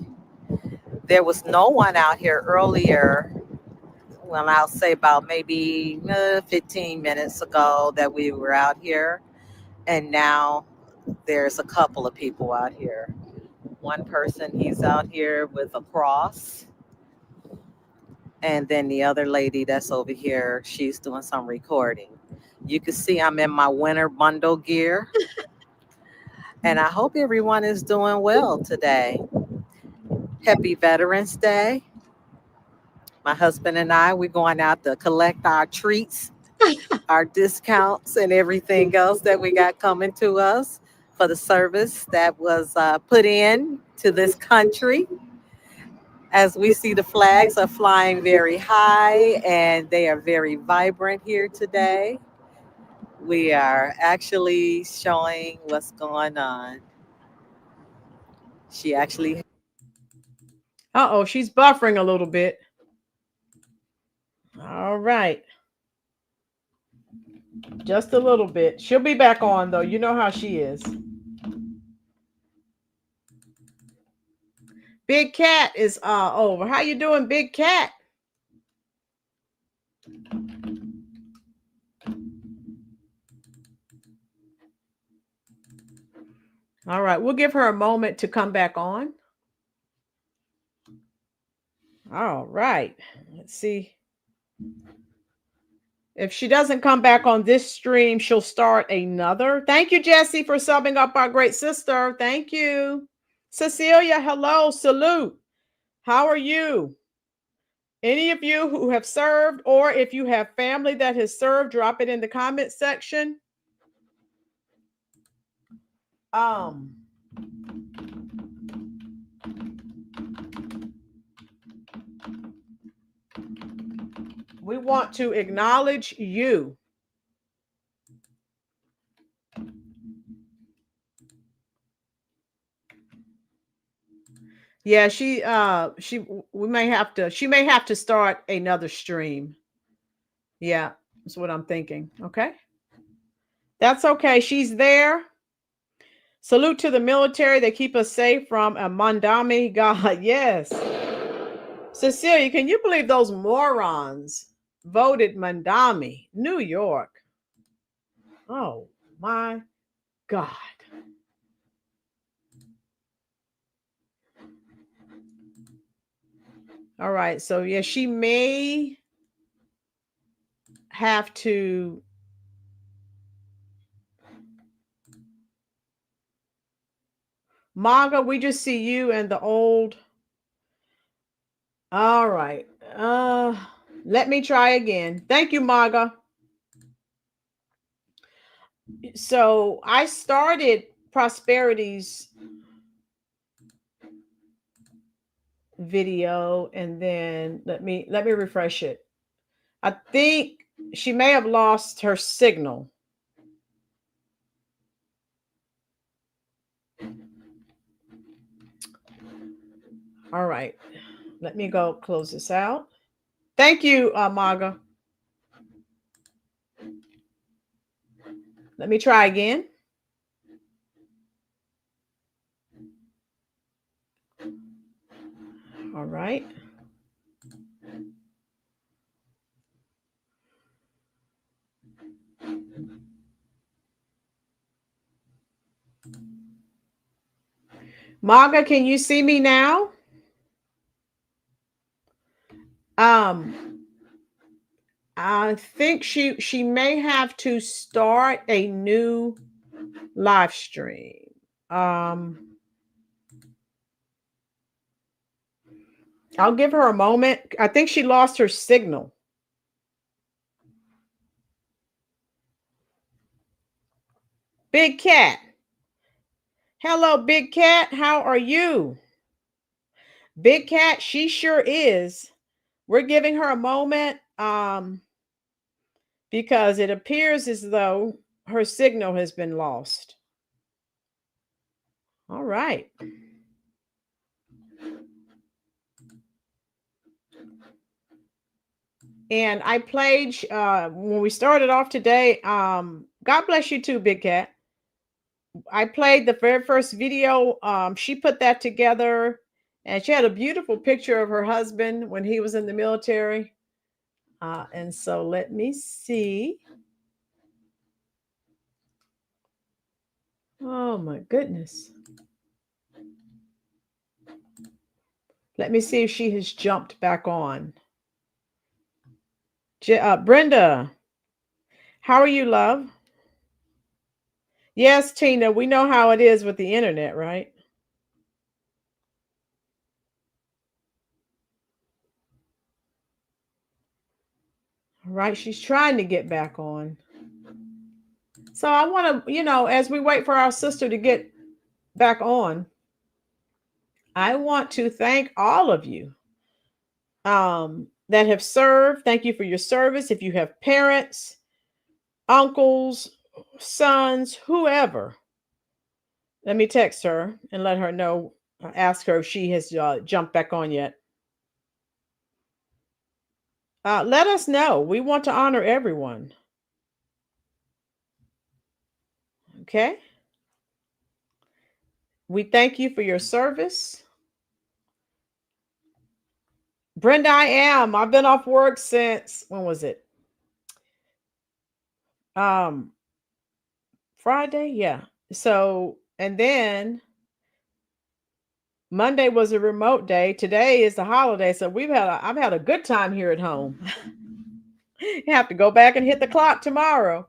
Speaker 3: There was no one out here earlier. Well, I'll say about maybe 15 minutes ago that we were out here. And now there's a couple of people out here. One person, he's out here with a cross. And then the other lady that's over here, she's doing some recording. You can see I'm in my winter bundle gear. And I hope everyone is doing well today. Happy Veterans Day. My husband and I, we're going out to collect our treats, our discounts, and everything else that we got coming to us for the service that was put in to this country. As we see, the flags are flying very high and they are very vibrant here today. We are actually showing what's going on. She actually.
Speaker 1: Uh-oh, she's buffering a little bit. All right. Just a little bit. She'll be back on, though. You know how she is. Big Cat is over. How you doing, Big Cat? All right, we'll give her a moment to come back on. All right, let's see. If she doesn't come back on this stream, she'll start another. Thank you, Jessie, for subbing up our great sister. Thank you. Cecilia, hello, salute. How are you? Any of you who have served, or if you have family that has served, drop it in the comment section. We want to acknowledge you. Yeah, she may have to start another stream. Yeah, that's what I'm thinking. Okay. That's okay. She's there. Salute to the military. They keep us safe from a Mandami God. Yes. Cecilia, can you believe those morons voted Mandami, New York? Oh my God. All right. So yeah, she may have to Maga, we just see you and the old. All right. Let me try again. Thank you, Maga. So I started Prosperity's video and then let me refresh it. I think she may have lost her signal. All right. Let me go close this out. Thank you, Maga. Let me try again. All right. Maga, can you see me now? I think she may have to start a new live stream. I'll give her a moment. I think she lost her signal. Big Cat. Hello, Big Cat. How are you? Big Cat, she sure is. We're giving her a moment because it appears as though her signal has been lost. All right. And I played when we started off today. God bless you too, Big Cat. I played the very first video. She put that together, and she had a beautiful picture of her husband when he was in the military. And so let me see. Oh my goodness. Let me see if she has jumped back on. Brenda, how are you, love? Yes, Tina, we know how it is with the internet, right? All right, she's trying to get back on. So I want to, as we wait for our sister to get back on, I want to thank all of you that have served. Thank you for your service. If you have parents, uncles, sons, whoever, let me text her and let her know, ask her if she has jumped back on yet. Let us know. We want to honor everyone. Okay. We thank you for your service. Brenda, I've been off work since, when was it? Friday. Yeah. So, and then Monday was a remote day. Today is the holiday. So I've had a good time here at home. You have to go back and hit the clock tomorrow.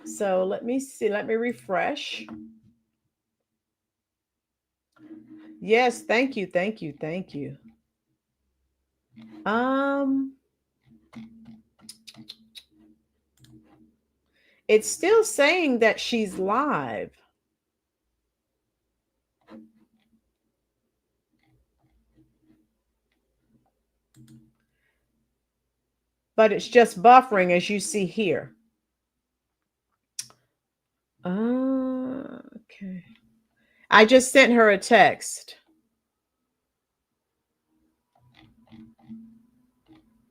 Speaker 1: So let me see. Let me refresh. Yes. Thank you. Thank you. Thank you. It's still saying that she's live. But it's just buffering, as you see here. Okay. I just sent her a text.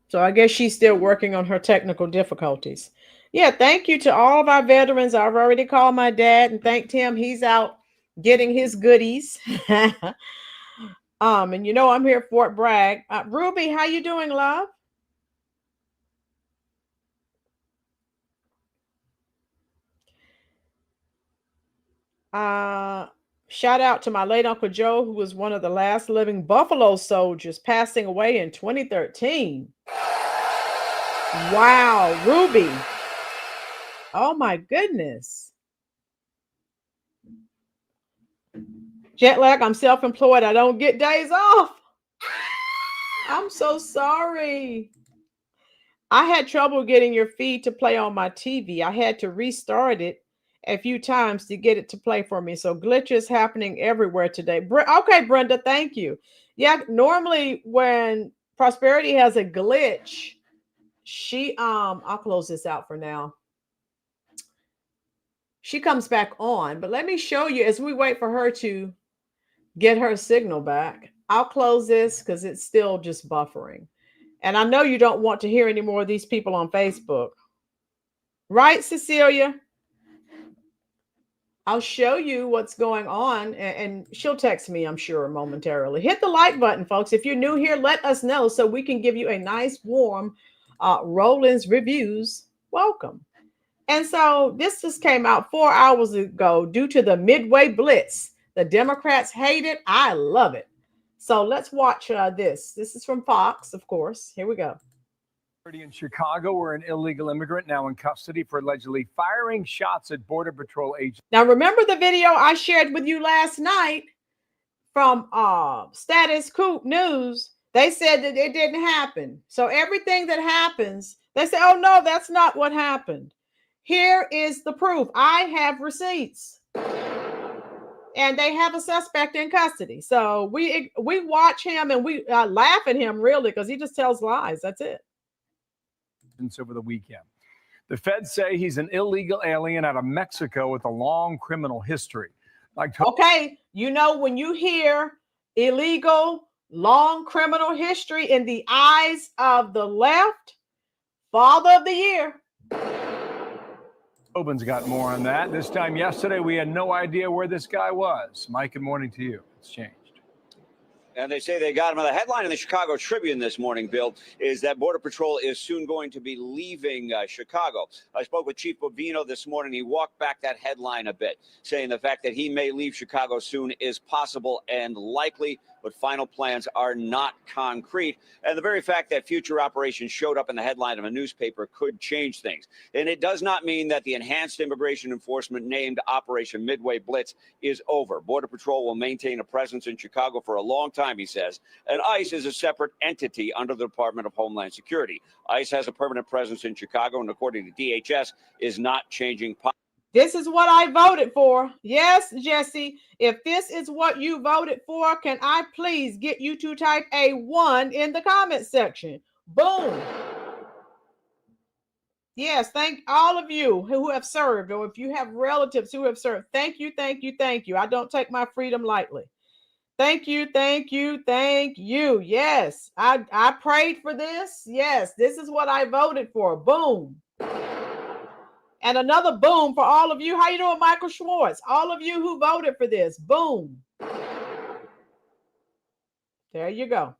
Speaker 1: So I guess she's still working on her technical difficulties. Yeah, thank you to all of our veterans. I've already called my dad and thanked him. He's out getting his goodies. And I'm here at Fort Bragg. Ruby, how you doing, love? Shout out to my late Uncle Joe, who was one of the last living Buffalo soldiers, passing away in 2013. Wow, Ruby. Oh my goodness. Jet lag, I'm self-employed. I don't get days off. I'm so sorry. I had trouble getting your feed to play on my TV. I had to restart it a few times to get it to play for me. So glitches happening everywhere today. Okay, Brenda, thank you. Yeah, normally when Prosperity has a glitch, I'll close this out for now. She comes back on, but let me show you as we wait for her to get her signal back. I'll close this because it's still just buffering. And I know you don't want to hear any more of these people on Facebook. Right, Cecilia? I'll show you what's going on, and she'll text me, I'm sure, momentarily. Hit the like button, folks. If you're new here, let us know so we can give you a nice, warm Rollyn's Reviews welcome. And so this just came out 4 hours ago due to the Midway Blitz. The Democrats hate it. I love it. So let's watch this. This is from Fox, of course. Here we go.
Speaker 8: In Chicago, where an illegal immigrant now in custody for allegedly firing shots at Border Patrol agents.
Speaker 1: Now, remember the video I shared with you last night from Status Coup News? They said that it didn't happen. So everything that happens, they say, oh, no, that's not what happened. Here is the proof. I have receipts. And they have a suspect in custody. So we watch him and we laugh at him, really, because he just tells lies. That's it.
Speaker 8: Over the weekend, the feds say he's an illegal alien out of Mexico with a long criminal history.
Speaker 1: Okay, when you hear illegal, long criminal history in the eyes of the left, Father of the Year.
Speaker 8: Tobin's got more on that. This time yesterday, we had no idea where this guy was. Mike, good morning to you. It's changed.
Speaker 9: And they say they got him. The headline in the Chicago Tribune this morning, Bill, is that Border Patrol is soon going to be leaving Chicago. I spoke with Chief Bovino this morning. He walked back that headline a bit, saying the fact that he may leave Chicago soon is possible and likely, but final plans are not concrete. And the very fact that future operations showed up in the headline of a newspaper could change things. And it does not mean that the enhanced immigration enforcement named Operation Midway Blitz is over. Border Patrol will maintain a presence in Chicago for a long time, he says, and ICE is a separate entity under the Department of Homeland Security. ICE has a permanent presence in Chicago, and according to DHS, is not changing.
Speaker 1: This is what I voted for. Yes, Jesse, if this is what you voted for, can I please get you to type a 1 in the comment section? Boom. Yes, thank all of you who have served, or if you have relatives who have served, thank you, thank you, thank you. I don't take my freedom lightly. Thank you, thank you, thank you. Yes, I prayed for this. Yes, this is what I voted for. Boom. And another boom for all of you. How you doing, Michael Schwartz? All of you who voted for this. Boom. There you go.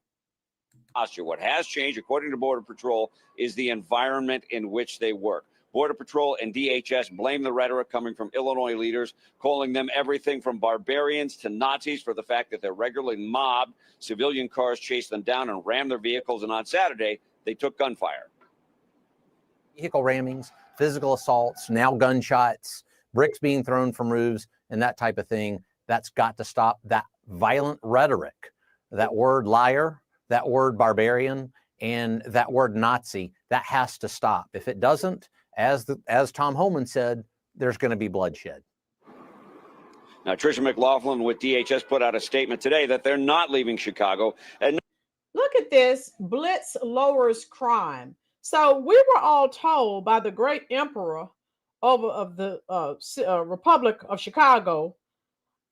Speaker 9: Posture. What has changed, according to Border Patrol, is the environment in which they work. Border Patrol and DHS blame the rhetoric coming from Illinois leaders, calling them everything from barbarians to Nazis for the fact that they're regularly mobbed. Civilian cars chased them down and rammed their vehicles, and on Saturday, they took gunfire.
Speaker 10: Vehicle rammings, physical assaults, now gunshots, bricks being thrown from roofs, and that type of thing. That's got to stop. That violent rhetoric, that word liar, that word barbarian, and that word Nazi, that has to stop. If it doesn't, as Tom Homan said, there's going to be bloodshed.
Speaker 9: Now, Tricia McLaughlin with DHS put out a statement today that they're not leaving Chicago. And
Speaker 1: look at this. Blitz lowers crime. So we were all told by the great emperor of the Republic of Chicago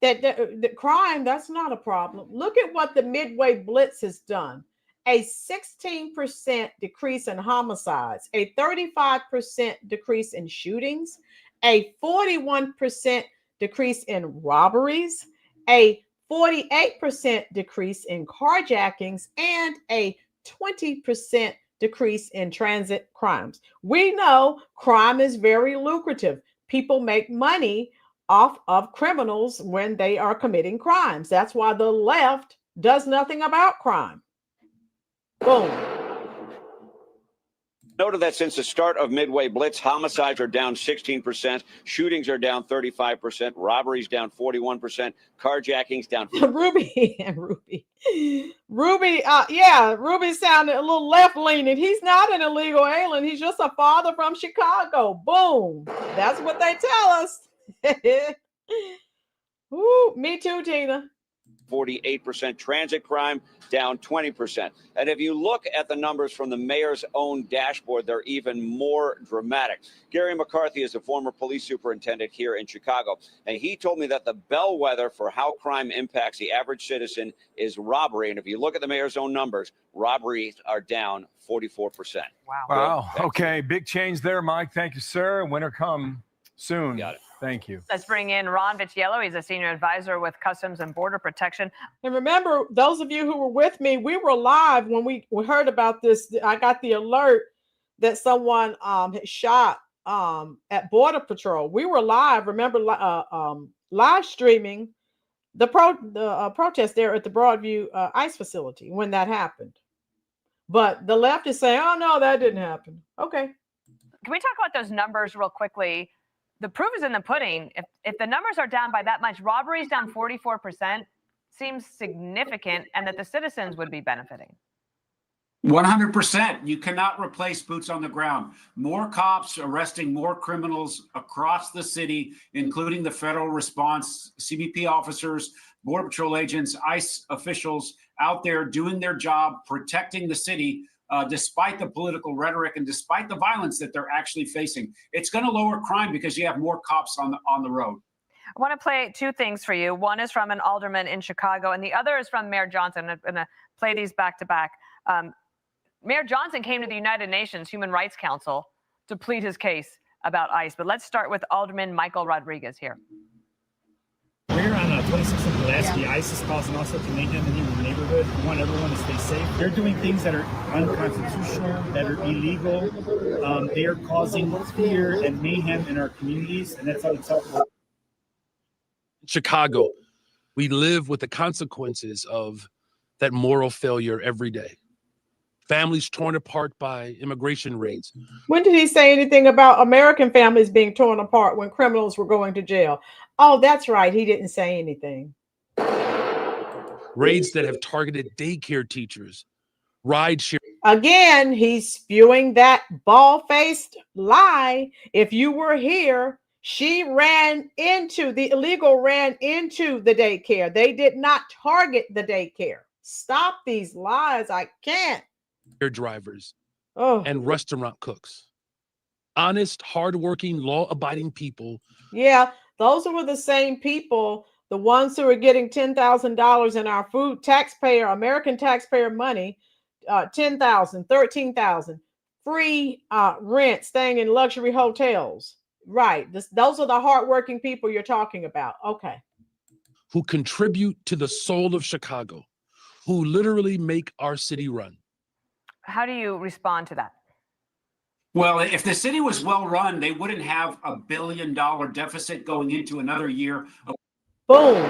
Speaker 1: that crime, that's not a problem. Look at what the Midway Blitz has done. A 16% decrease in homicides, a 35% decrease in shootings, a 41% decrease in robberies, a 48% decrease in carjackings, and a 20% decrease in transit crimes. We know crime is very lucrative. People make money off of criminals when they are committing crimes. That's why the left does nothing about crime. Boom.
Speaker 9: noted that since the start of Midway Blitz, homicides are down 16%, shootings are down 35%, robberies down 41%, carjackings down.
Speaker 1: Ruby, Ruby sounded a little left-leaning. He's not an illegal alien. He's just a father from Chicago. Boom. That's what they tell us. Ooh, me too, Tina.
Speaker 9: 48%, transit crime down 20%. And if you look at the numbers from the mayor's own dashboard, they're even more dramatic. Gary McCarthy is a former police superintendent here in Chicago, and he told me that the bellwether for how crime impacts the average citizen is robbery. And if you look at the mayor's own numbers, robberies are down 44%.
Speaker 8: Wow. Okay, big change there, Mike. Thank you, sir. Winter come soon. Got it. Thank you.
Speaker 11: Let's bring in Ron Vitiello. He's a senior advisor with Customs and Border Protection.
Speaker 1: And remember, those of you who were with me, we were live when we heard about this. I got the alert that someone had shot at Border Patrol. We were live. Remember, live streaming the protest there at the Broadview ICE facility when that happened. But the left is saying, "Oh no, that didn't happen." Okay.
Speaker 11: Can we talk about those numbers real quickly? The proof is in the pudding. If the numbers are down by that much, robberies down 44% seems significant, and that the citizens would be benefiting.
Speaker 12: 100%. You cannot replace boots on the ground. More cops arresting more criminals across the city, including the federal response, CBP officers, Border Patrol agents, ICE officials out there doing their job, protecting the city. Despite the political rhetoric and despite the violence that they're actually facing, it's going to lower crime because you have more cops on the road.
Speaker 11: I want to play two things for you. One is from an alderman in Chicago, and the other is from Mayor Johnson. I'm going to play these back to back. Mayor Johnson came to the United Nations Human Rights Council to plead his case about ICE. But let's start with Alderman Michael Rodriguez here.
Speaker 13: We're on a places to bless. The ICE is causing all sorts of mayhem in the neighborhood. We want everyone to stay safe. They're doing things that are unconstitutional, that are illegal. They are causing fear and mayhem in our communities, and that's unacceptable.
Speaker 14: Chicago, we live with the consequences of that moral failure every day. Families torn apart by immigration raids.
Speaker 1: When did he say anything about American families being torn apart when criminals were going to jail? Oh, that's right. He didn't say anything.
Speaker 14: Raids that have targeted daycare teachers, ride share.
Speaker 1: Again, he's spewing that bald-faced lie. If you were here, the illegal ran into the daycare. They did not target the daycare. Stop these lies. I can't.
Speaker 14: Drivers and restaurant cooks. Honest, hardworking, law-abiding people.
Speaker 1: Yeah, those were the same people, the ones who are getting $10,000 in our American taxpayer money, $10,000, $13,000, free rent, staying in luxury hotels. Right. Those are the hardworking people you're talking about. Okay.
Speaker 14: Who contribute to the soul of Chicago, who literally make our city run.
Speaker 11: How do you respond to that?
Speaker 12: Well, if the city was well run, they wouldn't have $1 billion deficit going into another year.
Speaker 1: Boom.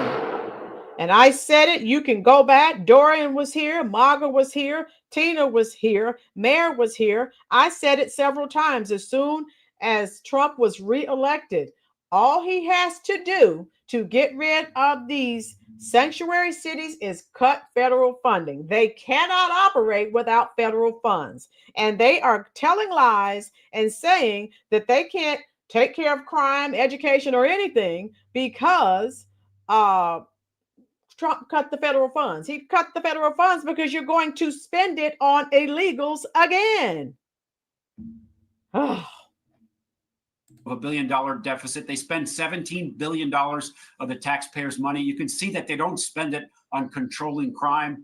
Speaker 1: And I said it. You can go back. Dorian was here. Marga was here. Tina was here. Mayor was here. I said it several times. As soon as Trump was reelected, all he has to do to get rid of these sanctuary cities is cut federal funding. They cannot operate without federal funds. And they are telling lies and saying that they can't take care of crime, education, or anything because Trump cut the federal funds. He cut the federal funds because you're going to spend it on illegals again.
Speaker 12: $1 billion deficit. They spend $17 billion of the taxpayers' money. You can see that they don't spend it on controlling crime.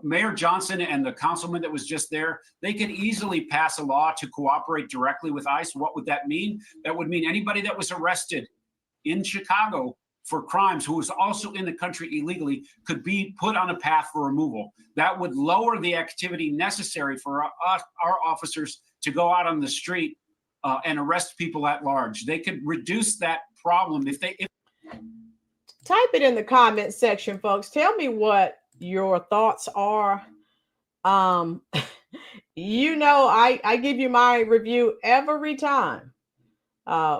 Speaker 12: Mayor Johnson and the councilman that was just there, they could easily pass a law to cooperate directly with ICE. What would that mean? That would mean anybody that was arrested in Chicago for crimes who was also in the country illegally could be put on a path for removal. That would lower the activity necessary for our officers to go out on the street and arrest people at large. They could reduce that problem if
Speaker 1: Type it in the comment section, folks. Tell me what your thoughts are. You know, I give you my review every time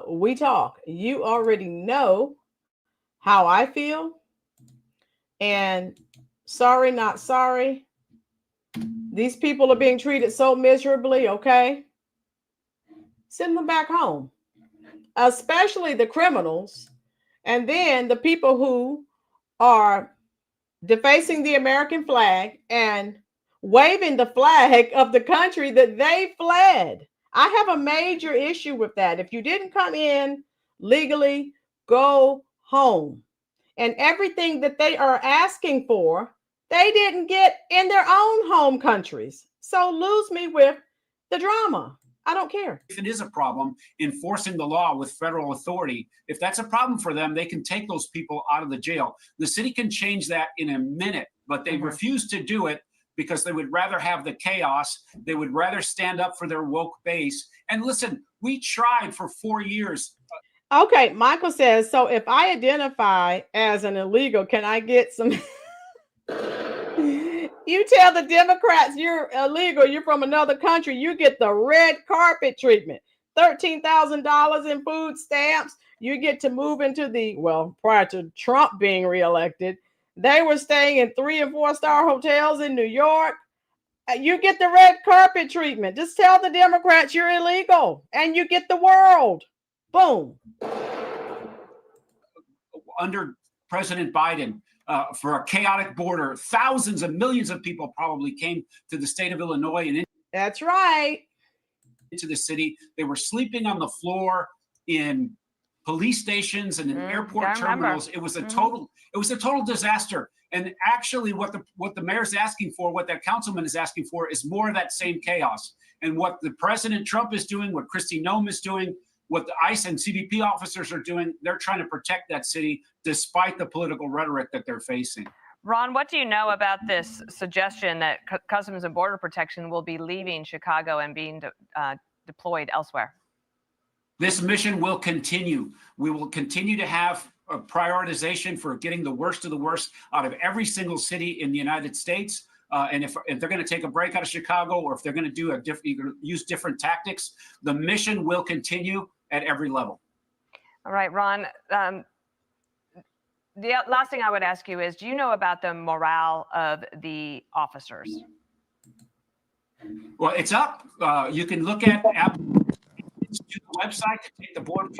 Speaker 1: we talk. You already know how I feel. And sorry, not sorry. These people are being treated so miserably, okay? Send them back home, especially the criminals. And then the people who are defacing the American flag and waving the flag of the country that they fled. I have a major issue with that. If you didn't come in legally, go home. And everything that they are asking for, they didn't get in their own home countries. So lose me with the drama. I don't care.
Speaker 12: If it is a problem enforcing the law with federal authority, if that's a problem for them, they can take those people out of the jail. The city can change that in a minute, but they refuse to do it because they would rather have the chaos. They would rather stand up for their woke base. And listen, we tried for 4 years.
Speaker 1: Okay, Michael says, so if I identify as an illegal, can I get some... You tell the Democrats you're illegal, you're from another country, you get the red carpet treatment. $13,000 in food stamps. You get to move into prior to Trump being reelected, they were staying in 3- and 4-star hotels in New York. You get the red carpet treatment. Just tell the Democrats you're illegal and you get the world. Boom.
Speaker 12: Under President Biden, for a chaotic border, thousands of millions of people probably came to the state of Illinois and
Speaker 1: that's right,
Speaker 12: into the city. They were sleeping on the floor in police stations and in airport terminals. It was a total disaster. And actually, what the mayor's asking for, what that councilman is asking for, is more of that same chaos. And what the President Trump is doing, what Kristi Noem is doing, what the ICE and CBP officers are doing, they're trying to protect that city despite the political rhetoric that they're facing.
Speaker 11: Ron, what do you know about this suggestion that Customs and Border Protection will be leaving Chicago and being deployed elsewhere?
Speaker 12: This mission will continue. We will continue to have a prioritization for getting the worst of the worst out of every single city in the United States. And if they're going to take a break out of Chicago, or if they're going to do use different tactics, the mission will continue at every level.
Speaker 11: All right, Ron. The last thing I would ask you is, do you know about the morale of the officers?
Speaker 12: Well, it's up. You can look at the website to take the board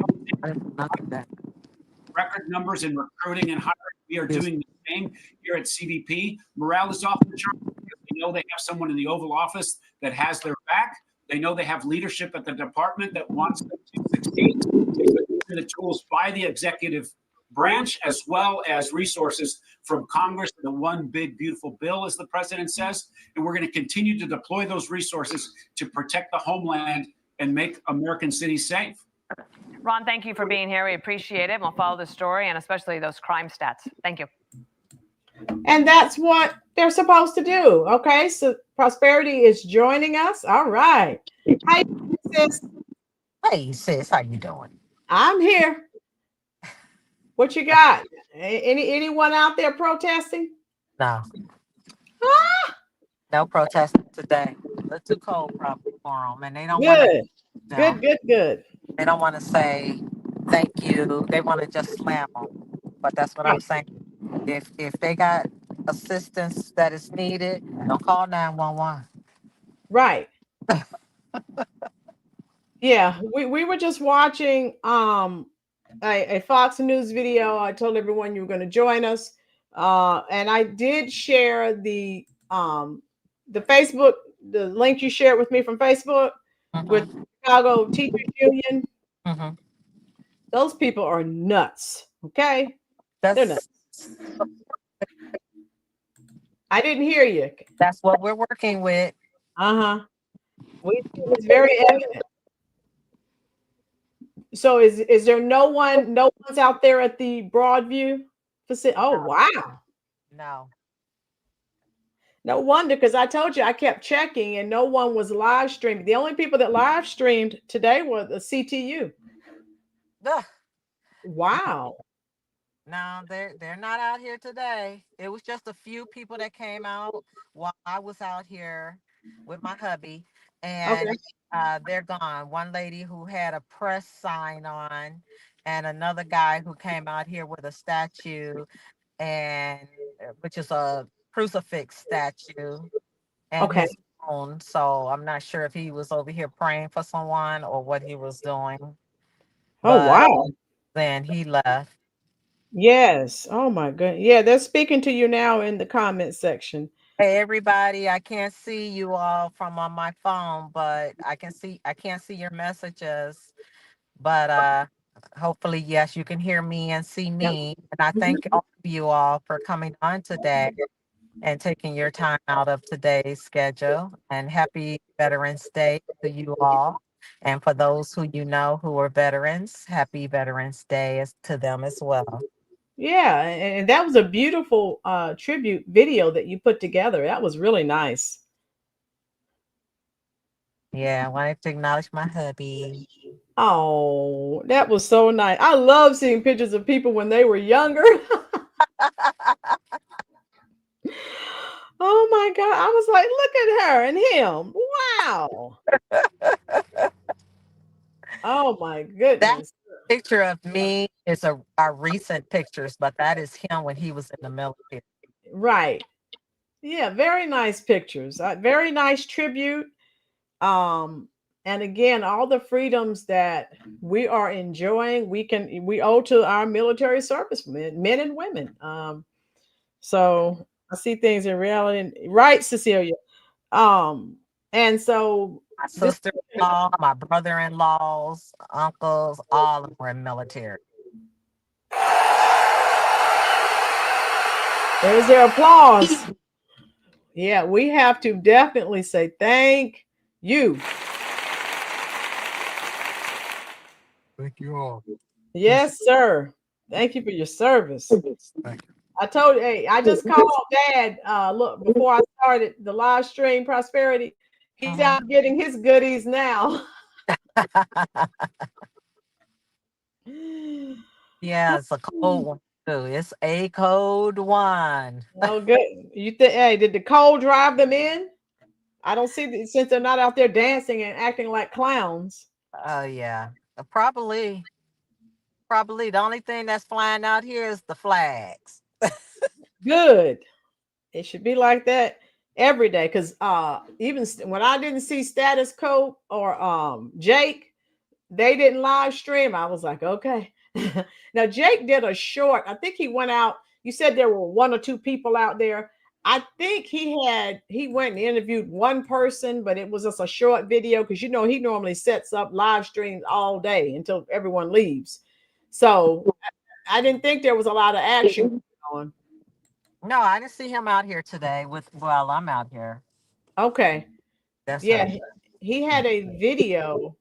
Speaker 12: record numbers in recruiting and hiring. We are doing the same here at CBP. Morale is off the chart because they know they have someone in the Oval Office that has their back. They know they have leadership at the department that wants them to succeed. The tools by the executive branch, as well as resources from Congress, the one big beautiful bill, as the president says. And we're going to continue to deploy those resources to protect the homeland and make American cities safe.
Speaker 11: Ron, thank you for being here. We appreciate it. We'll follow the story, and especially those crime stats. Thank you.
Speaker 1: And that's what they're supposed to do. Okay, so Prosperity is joining us. All right. Hi, sis.
Speaker 15: Hey, sis, how you doing?
Speaker 1: I'm here. What you got? Anyone out there protesting?
Speaker 15: No.
Speaker 1: Ah!
Speaker 15: No protesting today. A little too cold probably for them, and they don't want to.
Speaker 1: Good.
Speaker 15: They don't want to say thank you. They want to just slam them. But that's what I'm saying. If they got assistance that is needed, don't call 911.
Speaker 1: Right. Yeah, we were just watching a Fox News video. I told everyone you were going to join us, and I did share the Facebook, the link you shared with me from Facebook with Chicago Teachers Union. Those people are nuts. Okay, they're nuts. I didn't hear you.
Speaker 15: That's what we're working with.
Speaker 1: It's very evident. So is there no one's out there at the Broadview facility? Oh, wow. No wonder, because I told you I kept checking and no one was live streaming. The only people that live streamed today were the CTU. Wow.
Speaker 15: No, they're not out here today. It was just a few people that came out while I was out here with my hubby, and they're gone. One lady who had a press sign on, and another guy who came out here with a statue, and which is a crucifix statue, and his phone. So I'm not sure if he was over here praying for someone or what he was doing.
Speaker 1: Wow.
Speaker 15: Then he left.
Speaker 1: Yes. Oh my goodness. Yeah, they're speaking to you now in the comment section.
Speaker 15: Hey everybody, I can't see you all from on my phone, but I can't see your messages. But hopefully, yes, you can hear me and see me. And I thank all of you all for coming on today and taking your time out of today's schedule. And happy Veterans Day to you all. And for those who you know who are veterans, happy Veterans Day to them as well.
Speaker 1: Yeah, and that was a beautiful tribute video that you put together. That was really nice.
Speaker 15: Yeah, I wanted to acknowledge my hubby.
Speaker 1: Oh, that was so nice. I love seeing pictures of people when they were younger. Oh my God. I was like, look at her and him. Wow. Oh my goodness.
Speaker 15: That picture of me is our recent pictures, but that is him when he was in the military.
Speaker 1: Right. Yeah, very nice pictures. Very nice tribute. And again, all the freedoms that we are enjoying, we owe to our military servicemen, men and women. So I see things in reality, right, Cecilia? And so
Speaker 15: my sister-in-law, my brother-in-laws, uncles, all of them were in military.
Speaker 1: There's their applause. Yeah, we have to definitely say thank you.
Speaker 15: Thank you all.
Speaker 1: Yes, sir. Thank you for your service.
Speaker 15: Thank you.
Speaker 1: I told you, hey, I just called Dad. Look, before I started the live stream Prosperity, he's out getting his goodies now.
Speaker 15: Yeah, it's a cold one too. It's a cold one.
Speaker 1: Oh, good. You think? Hey, did the cold drive them in? I don't see since they're not out there dancing and acting like clowns.
Speaker 15: Oh yeah. Probably the only thing that's flying out here is the flags.
Speaker 1: Good. It should be like that every day. Because even when I didn't see Status Quo or Jake, they didn't live stream. I was like, okay. Now Jake did a short. I think he went out. You said there were 1 or 2 people out there. I think he went and interviewed one person, but it was just a short video because he normally sets up live streams all day until everyone leaves. So I didn't think there was a lot of action going on.
Speaker 15: No, I didn't see him out here today while I'm out here.
Speaker 1: Okay.
Speaker 15: That's
Speaker 1: yeah,
Speaker 15: right.
Speaker 1: he had a video.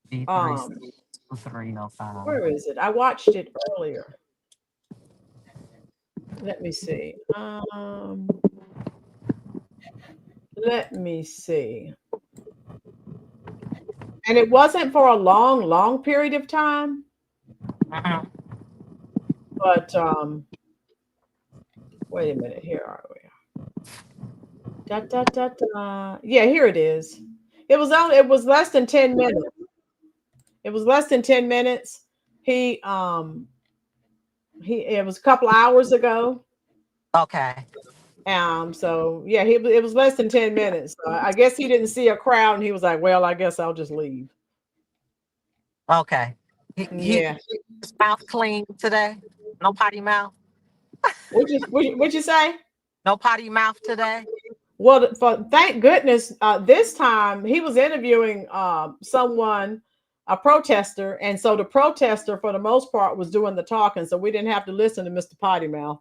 Speaker 15: B305.
Speaker 1: Where is it? I watched it earlier. Let me see. Let me see. And it wasn't for a long period of time. But wait a minute. Here are we. Yeah, here it is. It was less than 10 minutes. It was less than 10 minutes. It was a couple hours ago.
Speaker 15: Okay.
Speaker 1: So yeah, it was less than 10 minutes. I guess he didn't see a crowd and he was like, well, I guess I'll just leave.
Speaker 15: Okay.
Speaker 1: Yeah.
Speaker 15: His mouth clean today? No potty mouth?
Speaker 1: What'd you say?
Speaker 15: No potty mouth today?
Speaker 1: Well, thank goodness, this time he was interviewing someone, a protester, and so the protester, for the most part, was doing the talking, so we didn't have to listen to Mr. Potty Mouth.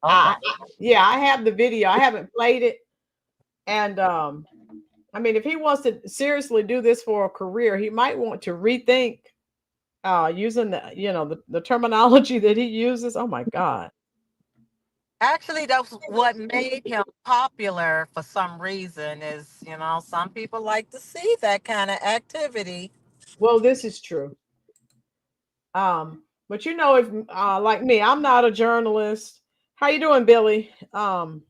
Speaker 1: I have the video. I haven't played it, and I mean, if he wants to seriously do this for a career, he might want to rethink using the terminology that he uses. Oh my God.
Speaker 15: Actually, that's what made him popular for some reason is, some people like to see that kind of activity.
Speaker 1: Well, this is true. But if like me, I'm not a journalist. How you doing, Billy? And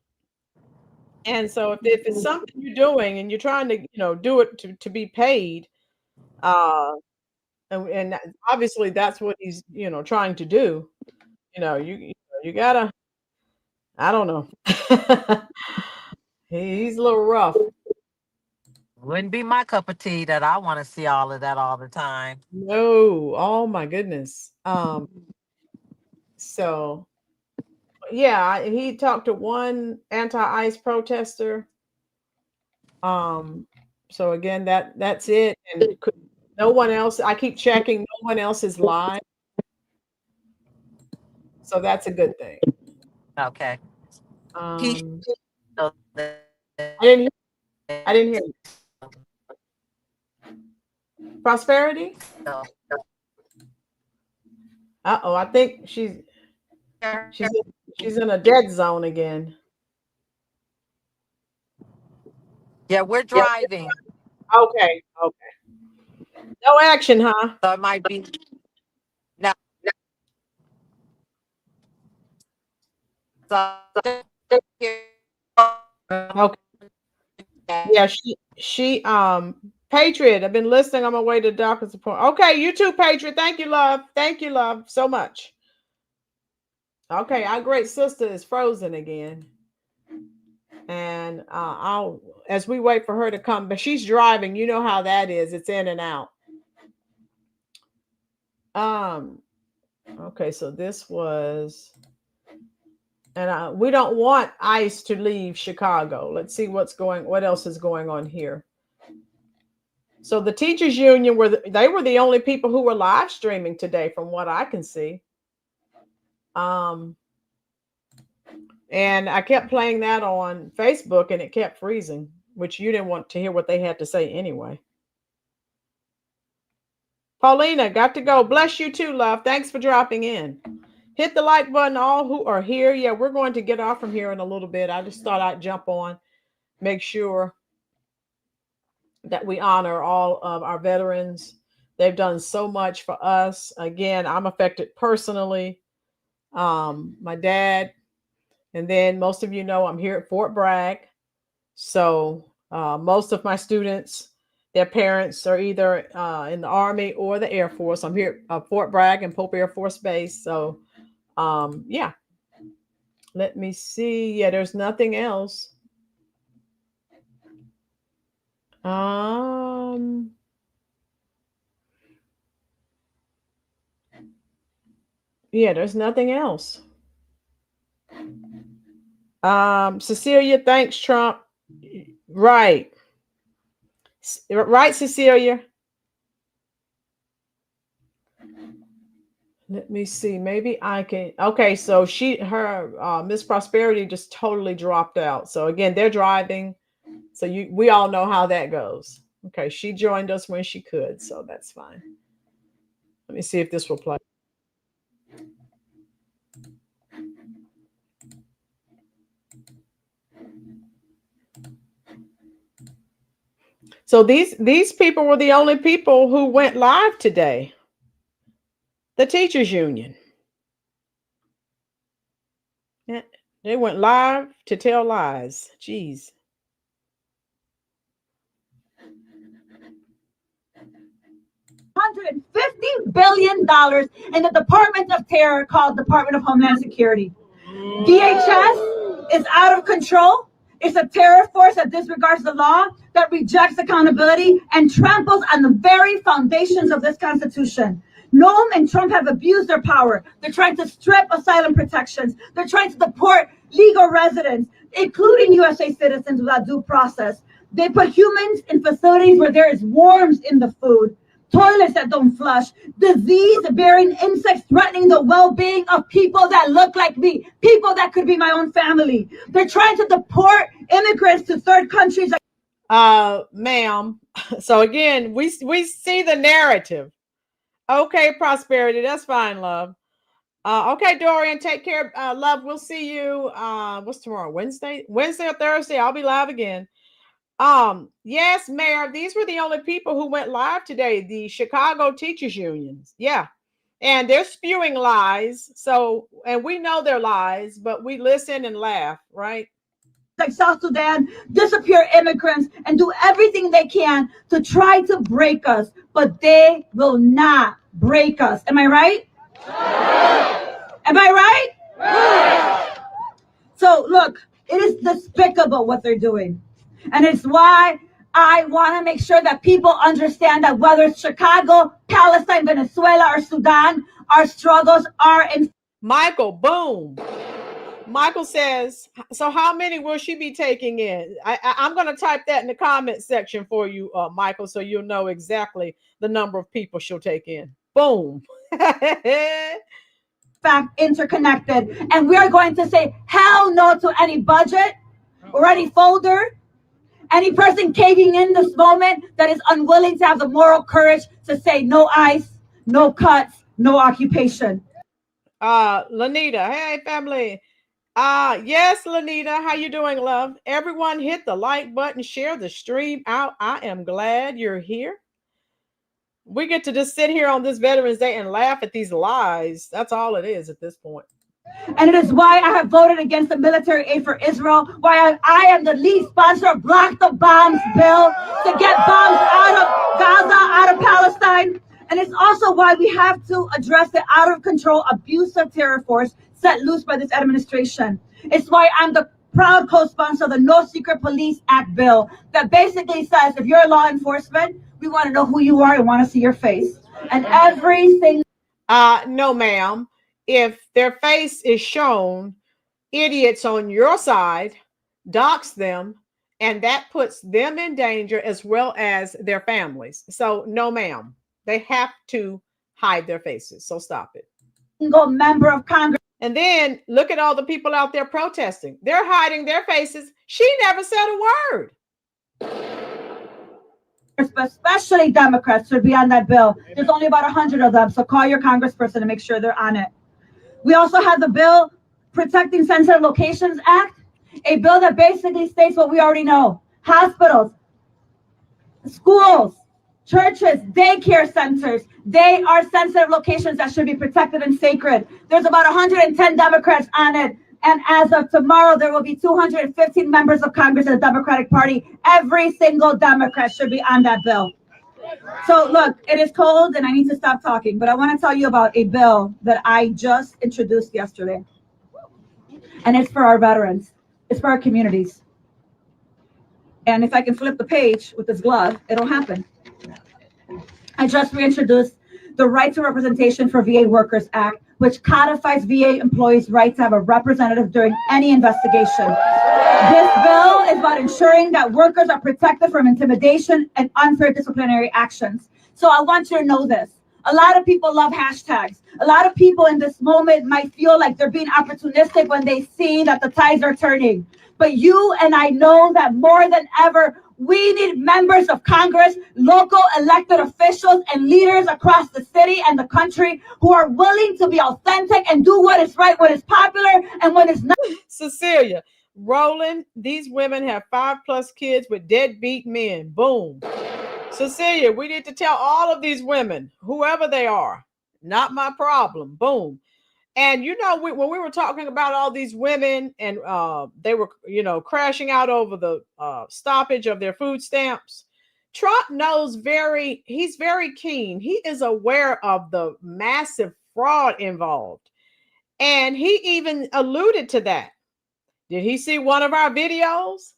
Speaker 1: so if it's something you're doing and you're trying to, do it to be paid, and obviously that's what he's, trying to do. You gotta, I don't know. He's a little rough.
Speaker 15: Wouldn't be my cup of tea that I want to see all of that all the time.
Speaker 1: No, oh my goodness. So yeah, he talked to one anti-ICE protester. So again, that's it. And no one else, I keep checking, no one else is live. So that's a good thing.
Speaker 15: Okay.
Speaker 1: I didn't hear you. Prosperity? Uh-oh, I think she's in a dead zone again.
Speaker 15: Yeah, we're driving.
Speaker 1: Okay. No action, huh?
Speaker 15: So it might be no. So
Speaker 1: okay. Yeah, she Patriot. I've been listening on my way to doctor's appointment. Okay, you too, Patriot. Thank you, love. Thank you, love, so much. Okay, our great sister is frozen again. And as we wait for her to come, but she's driving. You know how that is. It's in and out. Okay, so this was, and we don't want ICE to leave Chicago. Let's see what else is going on here. So the teachers union were the only people who were live streaming today, from what I can see. And I kept playing that on Facebook, and it kept freezing, which you didn't want to hear what they had to say anyway. Paulina, got to go. Bless you too, love. Thanks for dropping in. Hit the like button, all who are here. Yeah, we're going to get off from here in a little bit. I just thought I'd jump on, make sure that we honor all of our veterans. They've done so much for us. Again, I'm affected personally. My dad, and then most of you know I'm here at Fort Bragg. So most of my students, their parents are either in the Army or the Air Force. I'm here at Fort Bragg and Pope Air Force Base. So yeah, let me see. Yeah, there's nothing else. Yeah, there's nothing else. Cecilia, thanks, Trump. Right. Right, Cecilia. Let me see. Maybe I can. Okay, so her Miss Prosperity just totally dropped out. So again, they're driving. So we all know how that goes. Okay, she joined us when she could, so that's fine. Let me see if this will play. So these people were the only people who went live today. The teachers union. Yeah, they went live to tell lies. Jeez.
Speaker 7: $150 billion in the Department of Terror called Department of Homeland Security. DHS is out of control. It's a terror force that disregards the law, that rejects accountability, and tramples on the very foundations of this Constitution. Noam and Trump have abused their power. They're trying to strip asylum protections. They're trying to deport legal residents, including USA citizens, without due process. They put humans in facilities where there is worms in the food, toilets that don't flush, disease-bearing insects threatening the well-being of people that look like me, people that could be my own family. They're trying to deport immigrants to third countries.
Speaker 1: Ma'am. So again, we see the narrative. Okay, Prosperity, that's fine, love. Okay, Dorian, take care. Love, we'll see you. What's tomorrow? Wednesday or Thursday? I'll be live again. Yes, Mayor, these were the only people who went live today, the Chicago Teachers Unions. Yeah. And they're spewing lies. So, and we know they're lies, but we listen and laugh, right?
Speaker 7: Like South Sudan, disappear immigrants, and do everything they can to try to break us, but they will not break us. Am I right? Am I right? So look, it is despicable what they're doing. And it's why I want to make sure that people understand that whether it's Chicago, Palestine, Venezuela, or Sudan, our struggles are in.
Speaker 1: Michael, boom. Michael says, so how many will she be taking in? I'm going to type that in the comment section for you, Michael, so you'll know exactly the number of people she'll take in. Boom.
Speaker 7: Fact, interconnected. And we are going to say hell no to any budget or any folder, any person caving in this moment that is unwilling to have the moral courage to say no ice, no cuts, no occupation.
Speaker 1: Lanita, hey family. Yes, Lanita, how you doing, love? Everyone hit the like button, share the stream out. I am glad you're here. We get to just sit here on this Veterans Day and laugh at these lies. That's all it is at this point.
Speaker 7: And it is why I have voted against the military aid for Israel, why I am the lead sponsor of Block the Bombs bill to get bombs out of Gaza, out of Palestine. And it's also why we have to address the out-of-control, abusive terror force set loose by this administration. It's why I'm the proud co-sponsor of the No Secret Police Act bill that basically says if you're law enforcement, we want to know who you are and want to see your face. And everything.
Speaker 1: No, ma'am. If their face is shown, idiots on your side dox them, and that puts them in danger as well as their families. So no, ma'am. They have to hide their faces. So stop it.
Speaker 7: Single member of Congress.
Speaker 1: And then look at all the people out there protesting. They're hiding their faces. She never said a word.
Speaker 7: especially Democrats, should be on that bill. There's only about 100 of them, so call your congressperson and make sure they're on it. We also have the bill Protecting Sensitive Locations Act, a bill that basically states what we already know. Hospitals, schools, churches, daycare centers, they are sensitive locations that should be protected and sacred. There's about 110 Democrats on it. And as of tomorrow, there will be 215 members of Congress in the Democratic Party. Every single Democrat should be on that bill. So look, it is cold and I need to stop talking, but I want to tell you about a bill that I just introduced yesterday. And it's for our veterans. It's for our communities. And if I can flip the page with this glove, it'll happen. I just reintroduced the Right to Representation for VA Workers Act, which codifies VA employees' right to have a representative during any investigation. This bill is about ensuring that workers are protected from intimidation and unfair disciplinary actions. So I want you to know this. A lot of people love hashtags. A lot of people in this moment might feel like they're being opportunistic when they see that the tides are turning. But you and I know that more than ever, we need members of Congress, local elected officials, and leaders across the city and the country who are willing to be authentic and do what is right, what is popular, and what is not.
Speaker 1: Cecilia, Rolynn, these women have 5+ kids with deadbeat men. Boom. Cecilia, we need to tell all of these women, whoever they are, not my problem. Boom. And you know, when we were talking about all these women and they were, crashing out over the stoppage of their food stamps, Trump knows he's very keen. He is aware of the massive fraud involved. And he even alluded to that. Did he see one of our videos?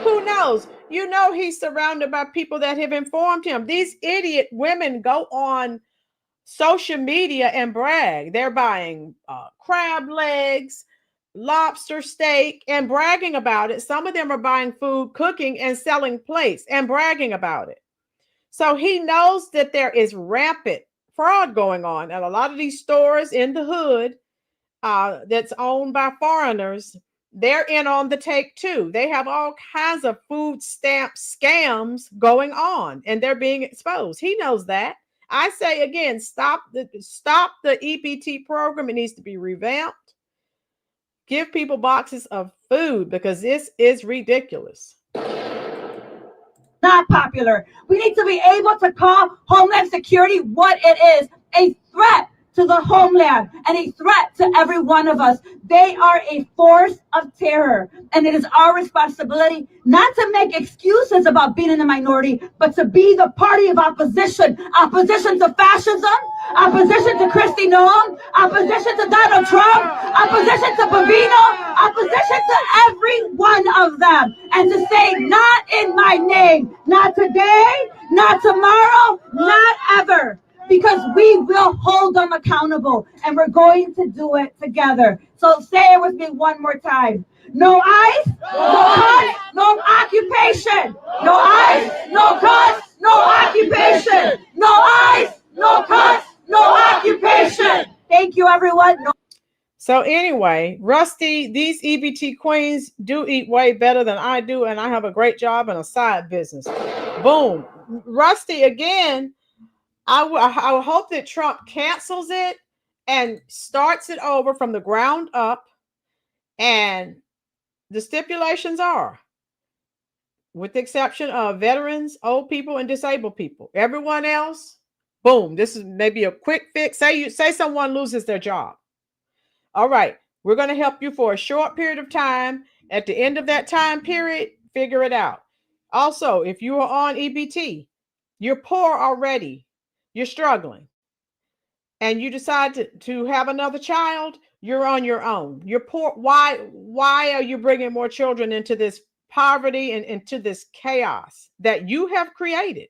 Speaker 1: Who knows? He's surrounded by people that have informed him. These idiot women go on social media and brag. They're buying crab legs, lobster steak, and bragging about it. Some of them are buying food, cooking, and selling plates and bragging about it. So he knows that there is rampant fraud going on at a lot of these stores in the hood that's owned by foreigners. They're in on the take too. They have all kinds of food stamp scams going on, and they're being exposed. He knows that. I say again, stop the EBT program. It needs to be revamped. Give people boxes of food because this is ridiculous.
Speaker 7: Not popular. We need to be able to call Homeland Security what it is, a threat to the homeland and a threat to every one of us. They are a force of terror, and it is our responsibility not to make excuses about being in the minority, but to be the party of opposition to fascism, opposition to Kristi Noem, opposition to Donald Trump, opposition to Bovino, opposition to every one of them, and to say, not in my name, not today, not tomorrow, not ever. Because we will hold them accountable, and we're going to do it together. So say it with me one more time. No ICE, no cuts, no occupation. No ICE, no cuts, no occupation. No ICE, no cuts, no occupation. Thank you, everyone.
Speaker 1: So anyway, Rusty, these EBT queens do eat way better than I do, and I have a great job and a side business. Boom. Rusty, again, I hope that Trump cancels it and starts it over from the ground up. And the stipulations are, with the exception of veterans, old people, and disabled people. Everyone else, boom, this is maybe a quick fix. Say someone loses their job. All right, we're going to help you for a short period of time. At the end of that time period, figure it out. Also, if you are on EBT, you're poor already, you're struggling, and you decide to have another child, you're on your own. You're poor. Why are you bringing more children into this poverty and into this chaos that you have created?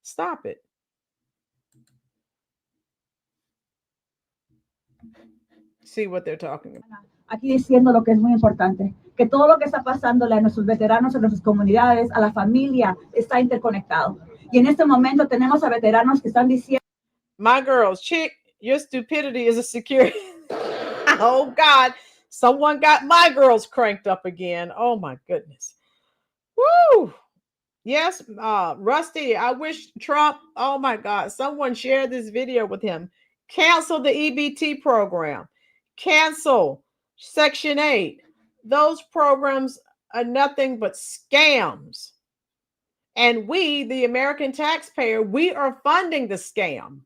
Speaker 1: Stop it. See what they're talking about.
Speaker 7: Aquí diciendo lo que es muy importante, que todo lo que está pasándole a nuestros veteranos, a nuestras comunidades, a la familia, está interconectado. Y en este momento tenemos a veteranos que están diciendo,
Speaker 1: my girls, chick, your stupidity is a security. Oh God, someone got my girls cranked up again. Oh my goodness. Woo! Yes, Rusty, I wish Trump, oh my God, someone shared this video with him. Cancel the EBT program. Cancel Section 8. Those programs are nothing but scams. And we, the American taxpayer, we are funding the scam.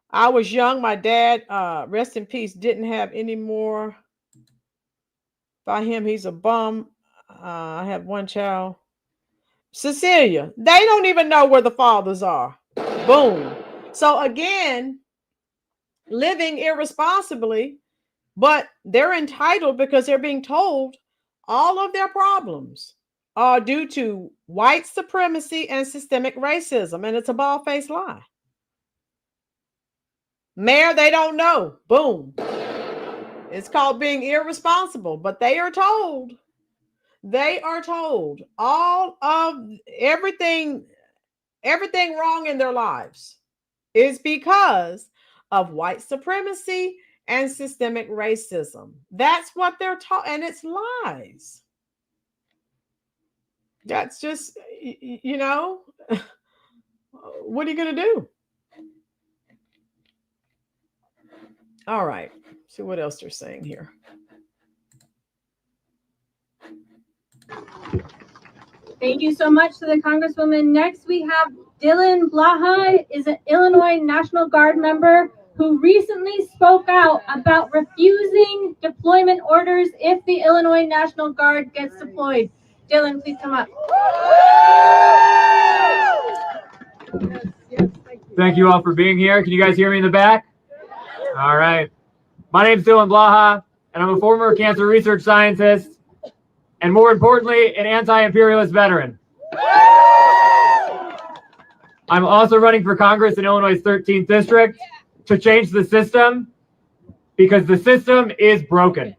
Speaker 1: I was young. My dad, rest in peace, didn't have any more. By him, he's a bum. I have one child. Cecilia, they don't even know where the fathers are. Boom. So again, living irresponsibly, but they're entitled because they're being told all of their problems are due to white supremacy and systemic racism. And it's a bald-faced lie. Mayor, they don't know. Boom. It's called being irresponsible, but they are told all of everything wrong in their lives is because of white supremacy and systemic racism. That's what they're taught, and it's lies. That's just, you know, what are you going to do? All right. See what else they're saying here.
Speaker 4: Thank you so much to the Congresswoman. Next, we have Dylan Blaha, is an Illinois National Guard member who recently spoke out about refusing deployment orders if the Illinois National Guard gets deployed. Dylan, please come up.
Speaker 16: Thank you all for being here. Can you guys hear me in the back? All right. My name is Dylan Blaha, and I'm a former cancer research scientist, and more importantly, an anti-imperialist veteran. I'm also running for Congress in Illinois' 13th district to change the system because the system is broken.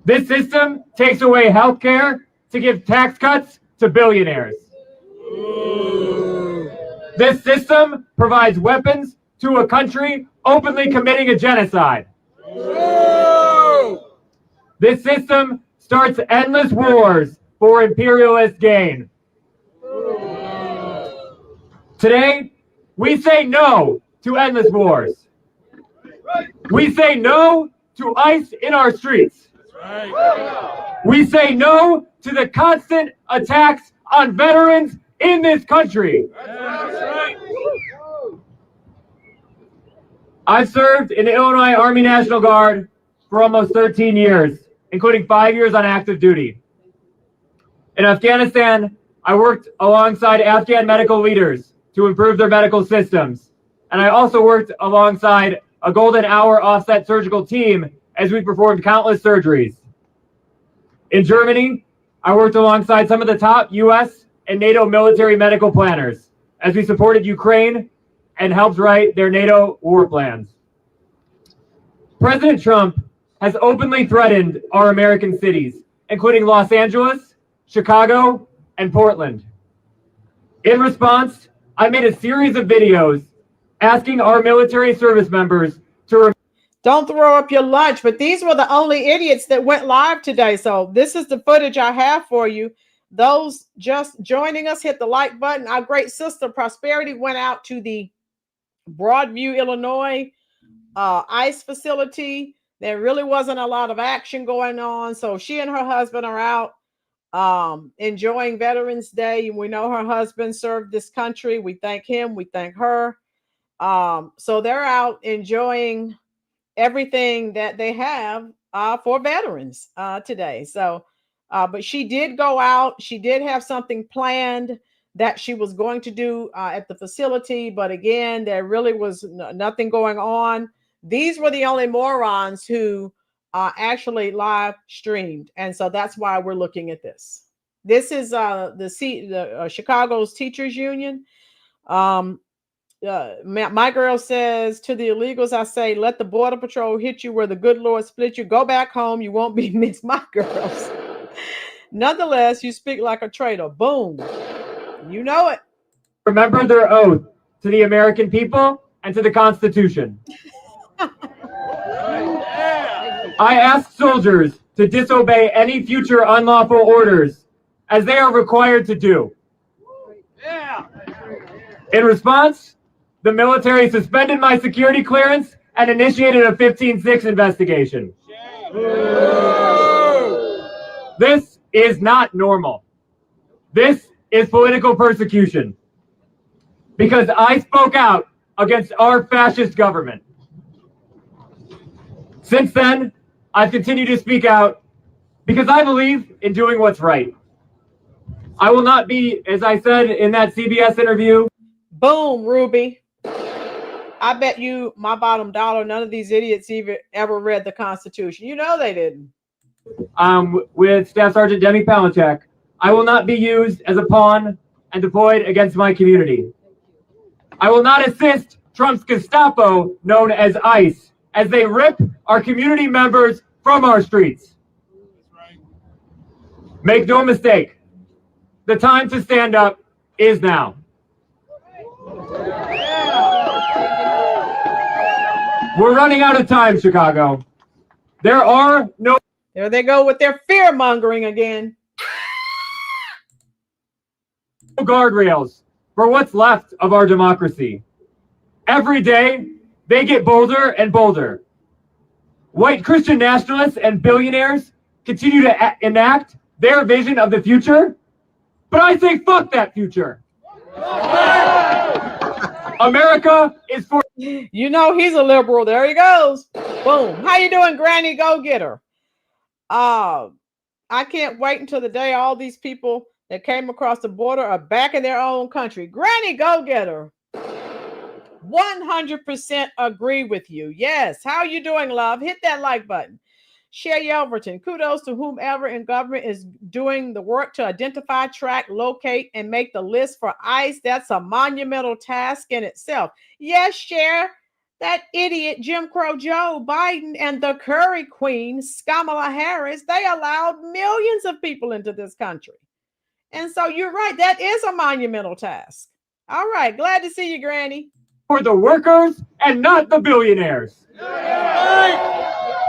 Speaker 16: This system takes away health care to give tax cuts to billionaires. This system provides weapons to a country openly committing a genocide. This system starts endless wars for imperialist gain. Today, we say no to endless wars. We say no to ICE in our streets. We say no to the constant attacks on veterans in this country. I've served in the Illinois Army National Guard for almost 13 years, including 5 years on active duty. In Afghanistan, I worked alongside Afghan medical leaders to improve their medical systems. And I also worked alongside a golden hour offset surgical team as we performed countless surgeries. In Germany, I worked alongside some of the top US and NATO military medical planners as we supported Ukraine and helped write their NATO war plans. President Trump has openly threatened our American cities, including Los Angeles, Chicago, and Portland. In response, I made a series of videos asking our military service members to
Speaker 1: don't throw up your lunch, but these were the only idiots that went live today. So this is the footage I have for you. Those just joining us, hit the like button. Our great sister Prosperity went out to the Broadview, Illinois ICE facility. There really wasn't a lot of action going on. So she and her husband are out enjoying Veterans Day. We know her husband served this country. We thank him. We thank her. So they're out enjoying everything that they have for veterans today. So, but she did go out. She did have something planned that she was going to do at the facility. But again, there really was nothing going on. These were the only morons who actually live streamed. And so that's why we're looking at this. This is the Chicago's Teachers Union. My girl says, to the illegals, I say, let the Border Patrol hit you where the good Lord split you. Go back home. You won't be missed, my girls. Nonetheless, you speak like a traitor. Boom. You know it.
Speaker 16: remember their oath to the American people and to the Constitution. I ask soldiers to disobey any future unlawful orders as they are required to do. In response, the military suspended my security clearance and initiated a 15-6 investigation. This is not normal. This is political persecution because I spoke out against our fascist government. Since then, I've continued to speak out because I believe in doing what's right. I will not be, as I said in that CBS interview.
Speaker 1: Boom, Ruby. I bet you my bottom dollar none of these idiots ever read the Constitution. You know they didn't.
Speaker 16: With Staff Sergeant Demi Palachuk, I will not be used as a pawn and deployed against my community. I will not assist Trump's Gestapo, known as ICE, as they rip our community members from our streets. Make no mistake, the time to stand up is now. We're running out of time, Chicago. There
Speaker 1: they go with their fear mongering again.
Speaker 16: Guardrails for what's left of our democracy. Every day, they get bolder and bolder. White Christian nationalists and billionaires continue to enact their vision of the future, but I say fuck that future. America is for...
Speaker 1: You know he's a liberal. There he goes. Boom. How you doing, Granny Go-Getter? I can't wait until the day all these people that came across the border are back in their own country. Granny Go-Getter. 100% agree with you. Yes. How you doing, love? Hit that like button. Sherry Elverton, kudos to whomever in government is doing the work to identify, track, locate, and make the list for ICE. That's a monumental task in itself. Yes, Cher, that idiot Jim Crow Joe Biden and the Curry Queen, Kamala Harris, they allowed millions of people into this country. And so you're right, that is a monumental task. All right, glad to see you, Granny.
Speaker 16: For the workers and not the billionaires.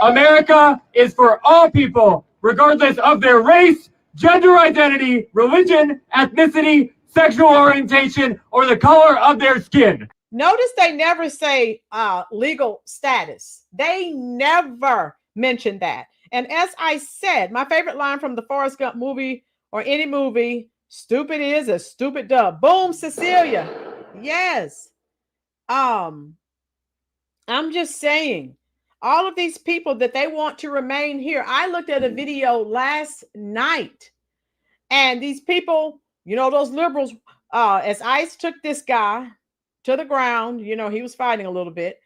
Speaker 16: America is for all people, regardless of their race, gender identity, religion, ethnicity, sexual orientation, or the color of their skin.
Speaker 1: Notice they never say legal status. They never mention that. And as I said, my favorite line from the Forrest Gump movie or any movie, stupid is a stupid dub. Boom, Cecilia. Yes. I'm just saying, all of these people that they want to remain here. I looked at a video last night, and these people, you know, those liberals, as ICE took this guy to the ground, you know, he was fighting a little bit,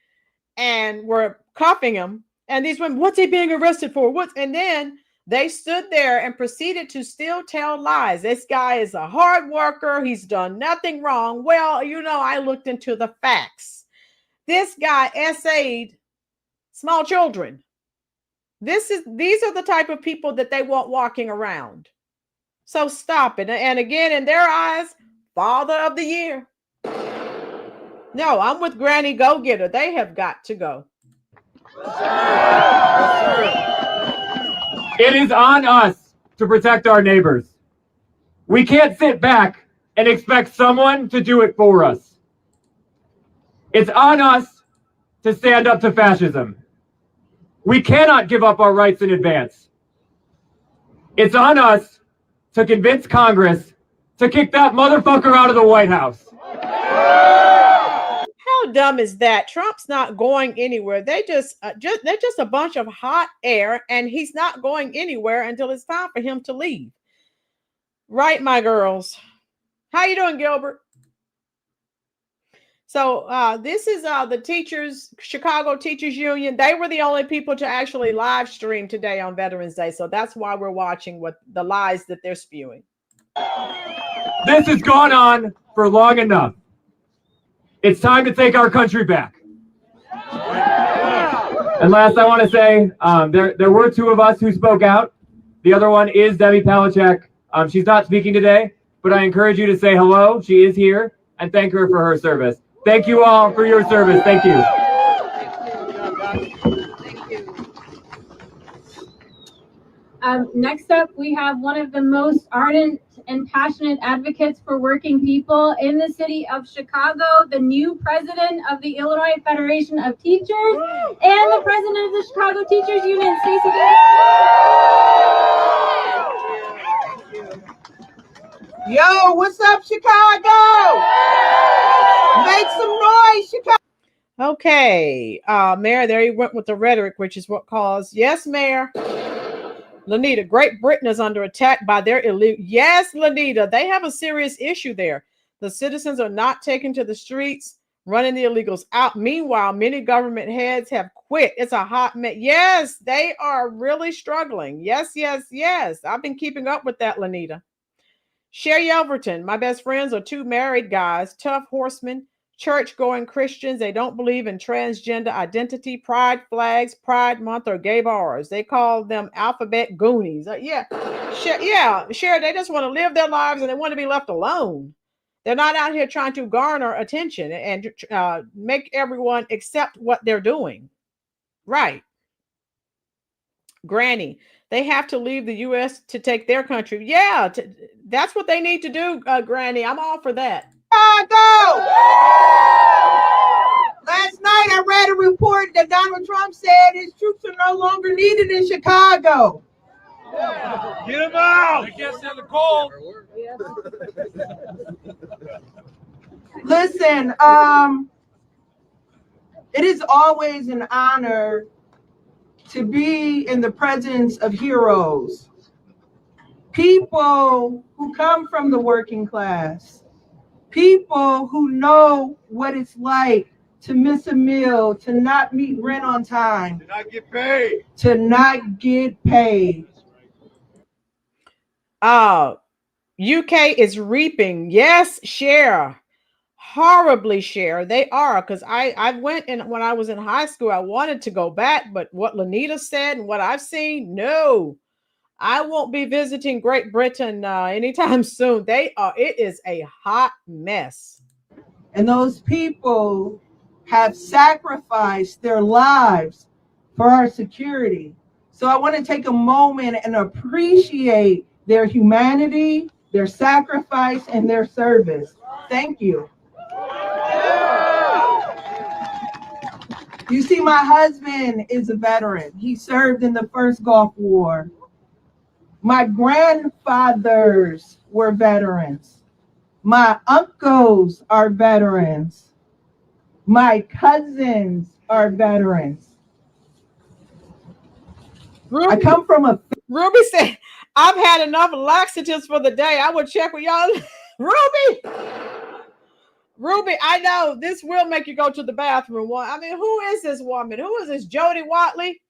Speaker 1: and were cuffing him. And these women, what's he being arrested for? And then they stood there and proceeded to still tell lies. This guy is a hard worker. He's done nothing wrong. Well, you know, I looked into the facts. This guy essayed small children. These are the type of people that they want walking around. So stop it. And again, in their eyes, Father of the Year. No, I'm with Granny Go-Getter. They have got to go.
Speaker 16: It is on us to protect our neighbors. We can't sit back and expect someone to do it for us. It's on us to stand up to fascism. We cannot give up our rights in advance. It's on us to convince Congress to kick that motherfucker out of the White House.
Speaker 1: How dumb is that? Trump's not going anywhere. They're just a bunch of hot air, and he's not going anywhere until it's time for him to leave. Right, my girls? How you doing, Gilbert? So this is the teachers, Chicago Teachers Union. They were the only people to actually live stream today on Veterans Day. So that's why we're watching what the lies that they're spewing.
Speaker 16: This has gone on for long enough. It's time to take our country back. And last, I want to say there were two of us who spoke out. The other one is Demi Palachuk. She's not speaking today, but I encourage you to say hello. She is here, and thank her for her service. Thank you all for your service. Thank you.
Speaker 4: Next up, we have one of the most ardent and passionate advocates for working people in the city of Chicago, the new president of the Illinois Federation of Teachers, and the president of the Chicago Teachers Union, Stacey Davis.
Speaker 2: Yo, what's up, Chicago? Make some noise, Chicago.
Speaker 1: Okay, Mayor, there you went with the rhetoric, which is what caused. Yes, Mayor. Lanita, Great Britain is under attack by their illegal. Yes, Lanita, they have a serious issue there. The citizens are not taken to the streets, running the illegals out. Meanwhile, many government heads have quit. It's a hot mess. Yes, they are really struggling. Yes, yes, yes. I've been keeping up with that, Lanita. Sherry Elverton, my best friends are two married guys, tough horsemen, church-going Christians. They don't believe in transgender identity, pride flags, Pride Month, or gay bars. They call them alphabet goonies. Sherry, they just want to live their lives and they want to be left alone. They're not out here trying to garner attention and make everyone accept what they're doing. Right. Granny, they have to leave the U.S. to take their country. Yeah, that's what they need to do, Granny. I'm all for that.
Speaker 2: Chicago! Last night I read a report that Donald Trump said his troops are no longer needed in Chicago.
Speaker 14: Get them out! They can't stand the cold.
Speaker 2: Listen, it is always an honor to be in the presence of heroes, people who come from the working class, people who know what it's like to miss a meal, to not meet rent on time, to not get paid,
Speaker 1: UK is reaping. Yes, Cher. Horribly, Cher. They are, because I went in when I was in high school. I wanted to go back, but what Lanita said and what I've seen, no. I won't be visiting Great Britain anytime soon. It is a hot mess.
Speaker 2: And those people have sacrificed their lives for our security. So I want to take a moment and appreciate their humanity, their sacrifice, and their service. Thank you. You see, my husband is a veteran. He served in the first Gulf War. My grandfathers were veterans. My uncles are veterans. My cousins are veterans. I come from a...
Speaker 1: Ruby said, I've had enough laxatives for the day. I would check with y'all. Ruby, I know this will make you go to the bathroom. I mean, who is this woman? Who is this? Jody Watley?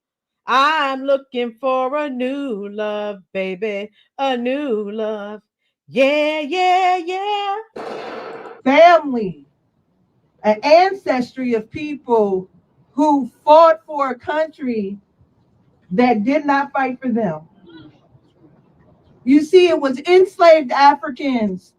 Speaker 1: I'm looking for a new love, baby. A new love. Yeah, yeah, yeah.
Speaker 2: Family, an ancestry of people who fought for a country that did not fight for them. You see, it was enslaved Africans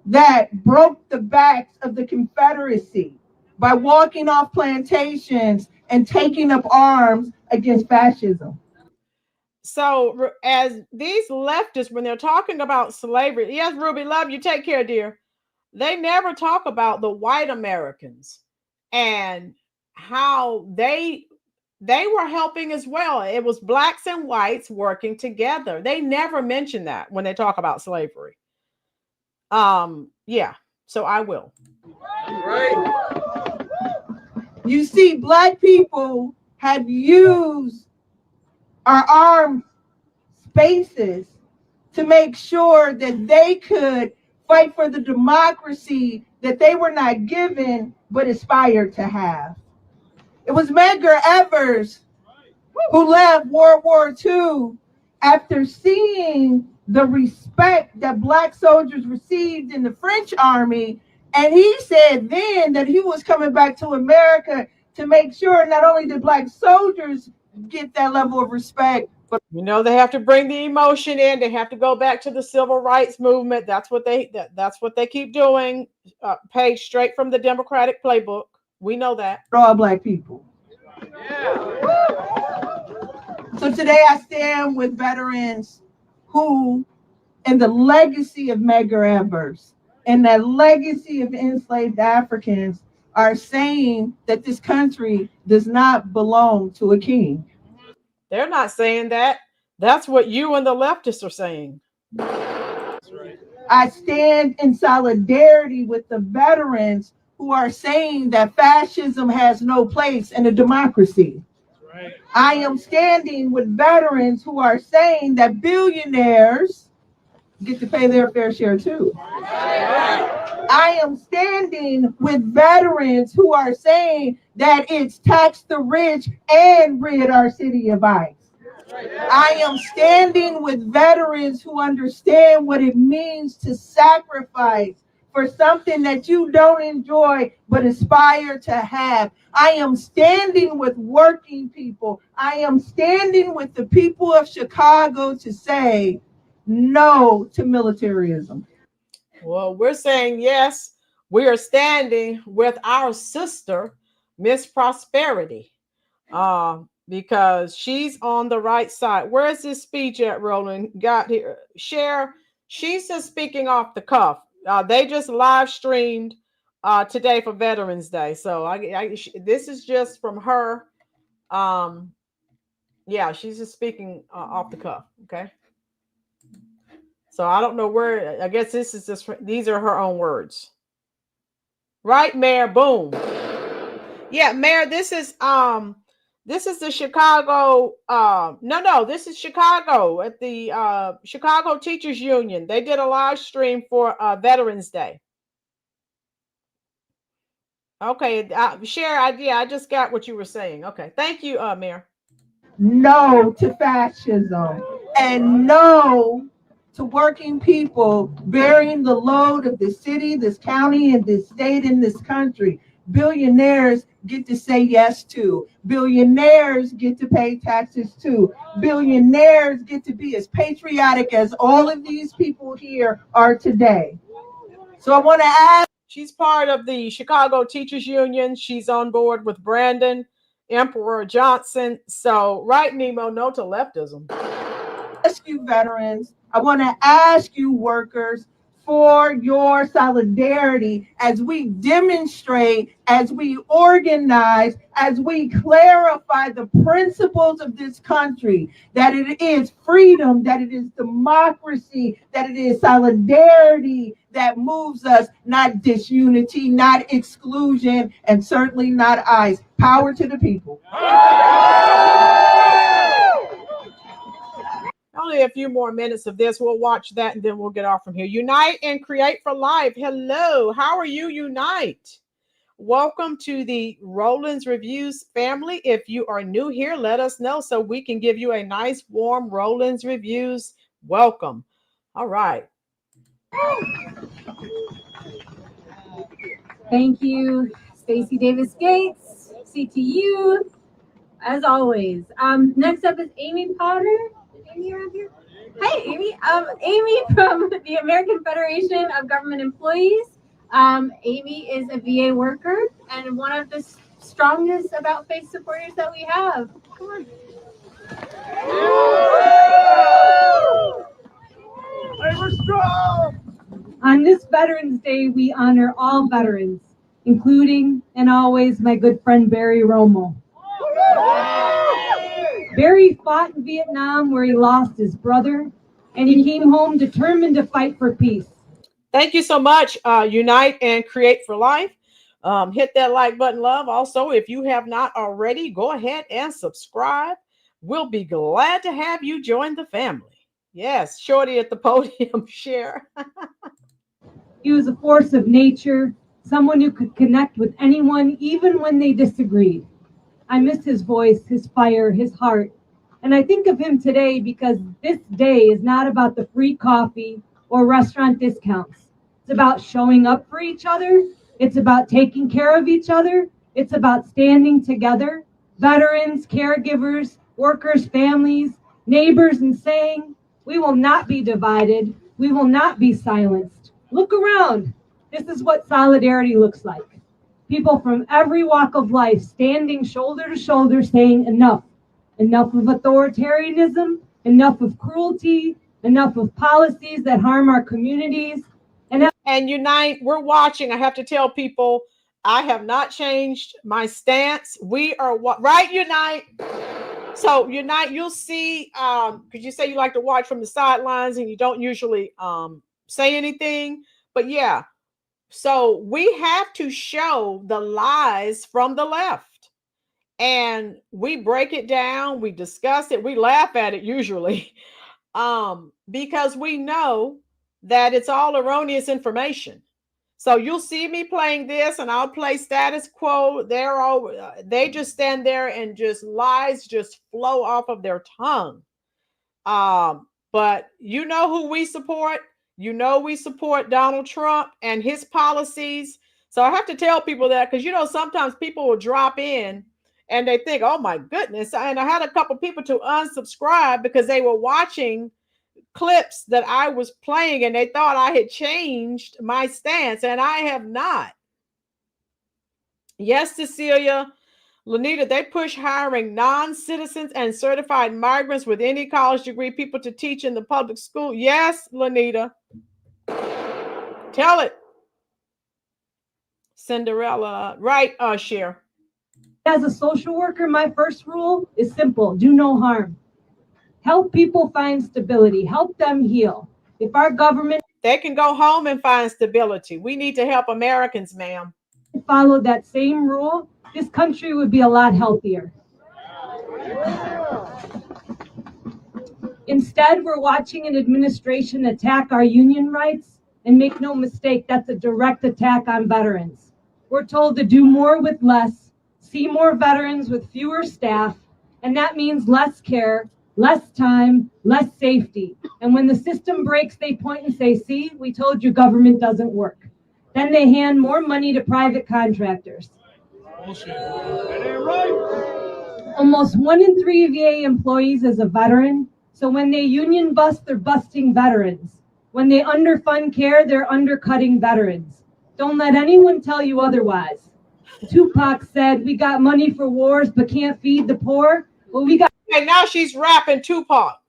Speaker 2: that broke the backs of the Confederacy by walking off plantations and taking up arms against fascism.
Speaker 1: So as these leftists, when they're talking about slavery, yes, Ruby, love you, take care, dear. They never talk about the white Americans and how they were helping as well. It was blacks and whites working together. They never mention that when they talk about slavery. Yeah, so I will.
Speaker 2: Right. You see, black people have used our armed spaces to make sure that they could fight for the democracy that they were not given but aspired to have. It was Medgar Evers who left World War II after seeing the respect that black soldiers received in the French army. And he said then that he was coming back to America to make sure not only did black soldiers get that level of respect, but
Speaker 1: they have to bring the emotion in. They have to go back to the civil rights movement. That's what they keep doing. Paid straight from the Democratic playbook. We know that.
Speaker 2: All black people. Yeah. So today I stand with veterans who
Speaker 17: and the legacy of Medgar Evers and that legacy of enslaved Africans are saying that this country does not belong to a king.
Speaker 1: They're not saying that. That's what you and the leftists are saying.
Speaker 17: I stand in solidarity with the veterans who are saying that fascism has no place in a democracy. I am standing with veterans who are saying that billionaires get to pay their fair share too. I am standing with veterans who are saying that it's tax the rich and rid our city of ICE. I am standing with veterans who understand what it means to sacrifice for something that you don't enjoy but aspire to have. I am standing with working people. I am standing with the people of Chicago to say no to militarism.
Speaker 1: Well, we're saying yes. We are standing with our sister, Miss Prosperity, because she's on the right side. Where's this speech at, Rolynn? Got here. Share. She's just speaking off the cuff. They just live streamed today for Veterans Day. So this is just from her. Yeah, she's just speaking off the cuff. Okay. So I don't know where. I guess this is just. These are her own words. Right, Mayor? Boom. Yeah, Mayor. This is the Chicago. No. This is Chicago at the Chicago Teachers Union. They did a live stream for Veterans Day. Okay, share idea. I just got what you were saying. Okay, thank you, Mayor.
Speaker 17: No to fascism and no to working people bearing the load of this city, this county, and this state, and this country. Billionaires get to say yes to. Billionaires get to pay taxes too. Billionaires get to be as patriotic as all of these people here are today. So I want to ask.
Speaker 1: She's part of the Chicago Teachers Union. She's on board with Brandon Emperor Johnson. So, right, Nemo, no to leftism.
Speaker 17: Ask you veterans, I want to ask you workers for your solidarity as we demonstrate, as we organize, as we clarify the principles of this country, that it is freedom, that it is democracy, that it is solidarity that moves us, not disunity, not exclusion, and certainly not ICE. Power to the people.
Speaker 1: Only a few more minutes of this. We'll watch that and then we'll get off from here. Unite and Create for Life. Hello. How are you, Unite? Welcome to the Rolynn's Reviews family. If you are new here, let us know so we can give you a nice, warm Rolynn's Reviews welcome. All right.
Speaker 4: Thank you, Stacey Davis Gates, CTU, as always. Next up is Amy Potter. Amy around here? Hi, Amy. Amy from the American Federation of Government Employees. Amy is a VA worker and one of the strongest about-face supporters that we have. Come on.
Speaker 17: We're strong.
Speaker 4: On this Veterans Day, we honor all veterans, including and always my good friend Barry Romo. Barry fought in Vietnam where he lost his brother, and he came home determined to fight for peace.
Speaker 1: Thank you so much, Unite and Create for Life. Hit that like button, love. Also, if you have not already, go ahead and subscribe. We'll be glad to have you join the family. Yes, Shorty at the podium, share.
Speaker 4: He was a force of nature, someone who could connect with anyone, even when they disagreed. I miss his voice, his fire, his heart. And I think of him today because this day is not about the free coffee or restaurant discounts. It's about showing up for each other. It's about taking care of each other. It's about standing together, veterans, caregivers, workers, families, neighbors, and saying, we will not be divided. We will not be silenced. Look around. This is what solidarity looks like. People from every walk of life standing shoulder to shoulder saying enough. Enough of authoritarianism, enough of cruelty, enough of policies that harm our communities.
Speaker 1: And Unite, we're watching. I have to tell people, I have not changed my stance. We are what, right, Unite? So Unite, you'll see, because you say you like to watch from the sidelines and you don't usually say anything, but yeah. So we have to show the lies from the left, and we break it down, we discuss it, we laugh at it usually, because we know that it's all erroneous information. So you'll see me playing this, and I'll play status quo. They just stand there and just lies just flow off of their tongue. But you know who we support? You know we support Donald Trump and his policies. So I have to tell people that, because sometimes people will drop in and they think, oh my goodness. And I had a couple people to unsubscribe because they were watching clips that I was playing and they thought I had changed my stance, and I have not. Yes, Cecilia, Lanita, they push hiring non-citizens and certified migrants with any college degree people to teach in the public school. Yes, Lanita. Tell it. Cinderella. Right, Cher.
Speaker 4: As a social worker, my first rule is simple: do no harm. Help people find stability. Help them heal. If our government...
Speaker 1: They can go home and find stability. We need to help Americans, ma'am.
Speaker 4: Follow that same rule, this country would be a lot healthier. Instead, we're watching an administration attack our union rights, and make no mistake, that's a direct attack on veterans. We're told to do more with less, see more veterans with fewer staff, and that means less care, less time, less safety. And when the system breaks, they point and say, see, we told you government doesn't work. Then they hand more money to private contractors.
Speaker 14: Bullshit. That ain't right.
Speaker 4: Almost 1 in 3 VA employees is a veteran. So when they union bust, they're busting veterans. When they underfund care, they're undercutting veterans. Don't let anyone tell you otherwise. Tupac said, we got money for wars, but can't feed the poor. Well, we got...
Speaker 1: And now she's rapping Tupac.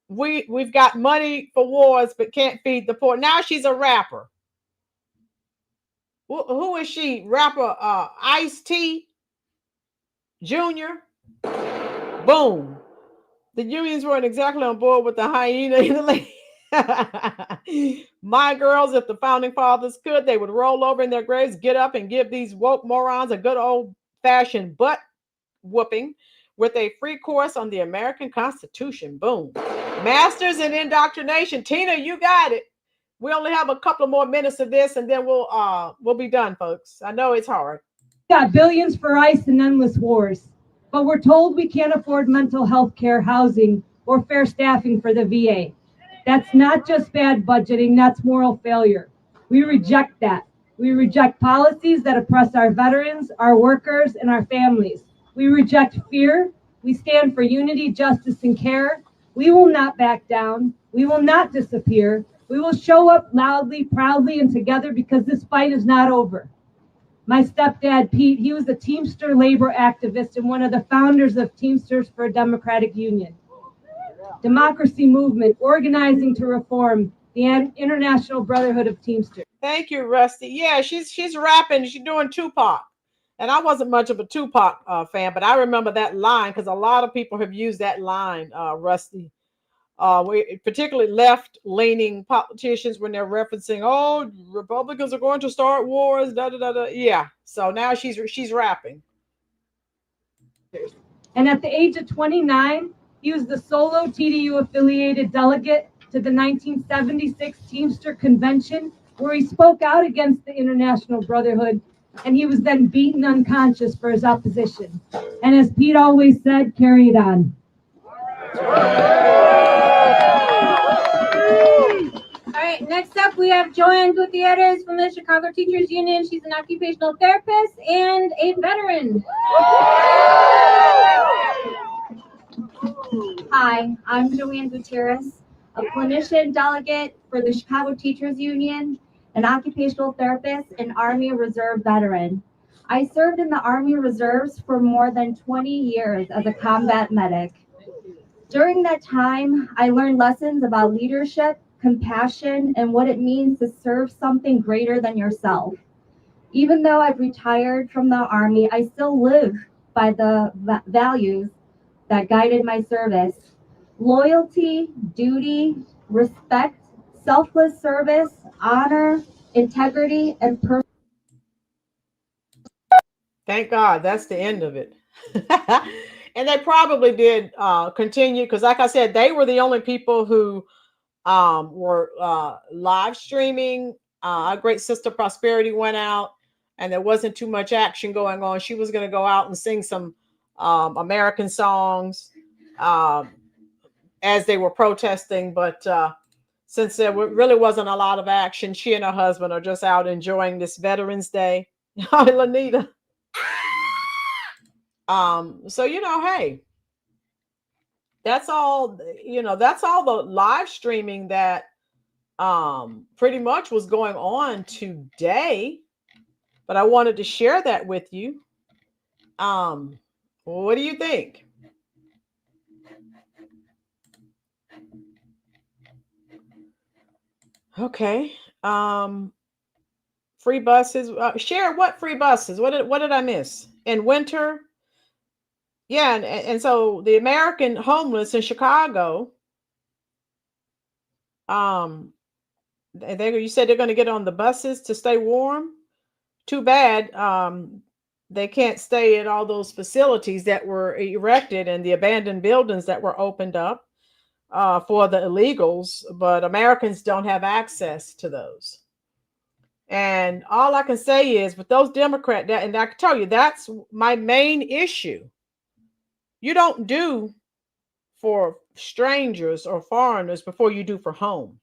Speaker 1: We've got money for wars, but can't feed the poor. Now she's a rapper. Who is she? Rapper Ice-T Jr. Boom. The unions weren't exactly on board with the hyena in the lake. My girls, if the founding fathers could, they would roll over in their graves, get up and give these woke morons a good old-fashioned butt whooping with a free course on the American Constitution. Boom. Masters in indoctrination. Tina, you got it. We only have a couple of more minutes of this, and then we'll be done, folks. I know it's hard.
Speaker 4: Got billions for ICE and endless wars, but we're told we can't afford mental health care, housing, or fair staffing for the VA. That's not just bad budgeting, that's moral failure. We reject that. We reject policies that oppress our veterans, our workers, and our families. We reject fear. We stand for unity, justice, and care. We will not back down. We will not disappear. We will show up loudly, proudly, and together, because this fight is not over. My stepdad, Pete, he was a Teamster labor activist and one of the founders of Teamsters for a Democratic Union. Democracy movement, organizing to reform the International Brotherhood of Teamsters.
Speaker 1: Thank you, Rusty. Yeah, she's rapping. She's doing Tupac. And I wasn't much of a Tupac fan, but I remember that line because a lot of people have used that line, Rusty. Particularly left-leaning politicians when they're referencing, oh, Republicans are going to start wars, da da da da. Yeah. So now she's rapping.
Speaker 4: And at the age of 29, he was the solo TDU-affiliated delegate to the 1976 Teamster Convention, where he spoke out against the International Brotherhood, and he was then beaten unconscious for his opposition. And as Pete always said, carry it on. All right, next up we have Joanne Gutierrez from the Chicago Teachers Union. She's an occupational therapist and a veteran.
Speaker 18: Hi, I'm Joanne Gutierrez, a clinician delegate for the Chicago Teachers Union, an occupational therapist, and Army Reserve veteran. I served in the Army Reserves for more than 20 years as a combat medic. During that time, I learned lessons about leadership, compassion, and what it means to serve something greater than yourself. Even though I've retired from the Army, I still live by the values that guided my service: loyalty, duty, respect, selfless service, honor, integrity, and
Speaker 1: Thank God that's the end of it. And they probably did continue because, like I said, they were the only people who were live streaming. Our great sister Prosperity went out, and there wasn't too much action going on. She was going to go out and sing some American songs as they were protesting, but since there really wasn't a lot of action, she and her husband are just out enjoying this Veterans Day. Hi, Lanita. So hey, that's all, that's all the live streaming that pretty much was going on today. But I wanted to share that with you. What do you think? Okay. Free buses. Share what free buses? What did I miss? In winter? Yeah, and so the American homeless in Chicago, you said they're going to get on the buses to stay warm. Too bad they can't stay at all those facilities that were erected and the abandoned buildings that were opened up for the illegals, but Americans don't have access to those. And all I can say is with those Democrats, and I can tell you that's my main issue. You don't do for strangers or foreigners before you do for home.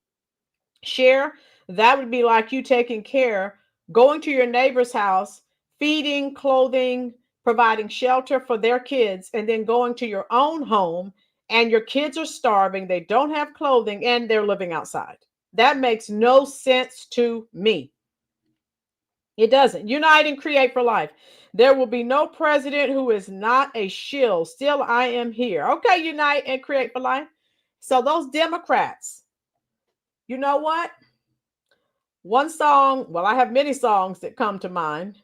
Speaker 1: Share, that would be like you taking care, going to your neighbor's house, feeding, clothing, providing shelter for their kids, and then going to your own home and your kids are starving, they don't have clothing, and they're living outside. That makes no sense to me. It doesn't. Unite and create for life. There will be no president who is not a shill. Still, I am here. Okay, unite and create for life. So those Democrats, you know what? One song, well, I have many songs that come to mind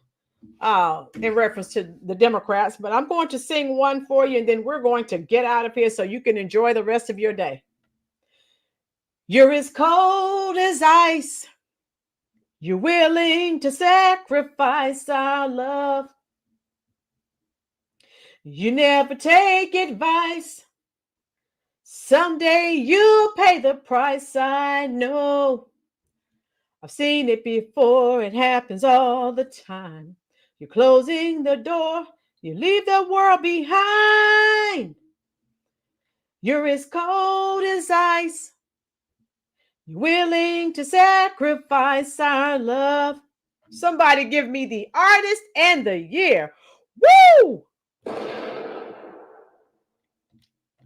Speaker 1: in reference to the Democrats, but I'm going to sing one for you and then we're going to get out of here so you can enjoy the rest of your day. You're as cold as ice. You're willing to sacrifice our love. You never take advice. Someday you'll pay the price, I know. I've seen it before, it happens all the time. You're closing the door, you leave the world behind. You're as cold as ice. You're willing to sacrifice our love. Somebody give me the artist and the year. Woo!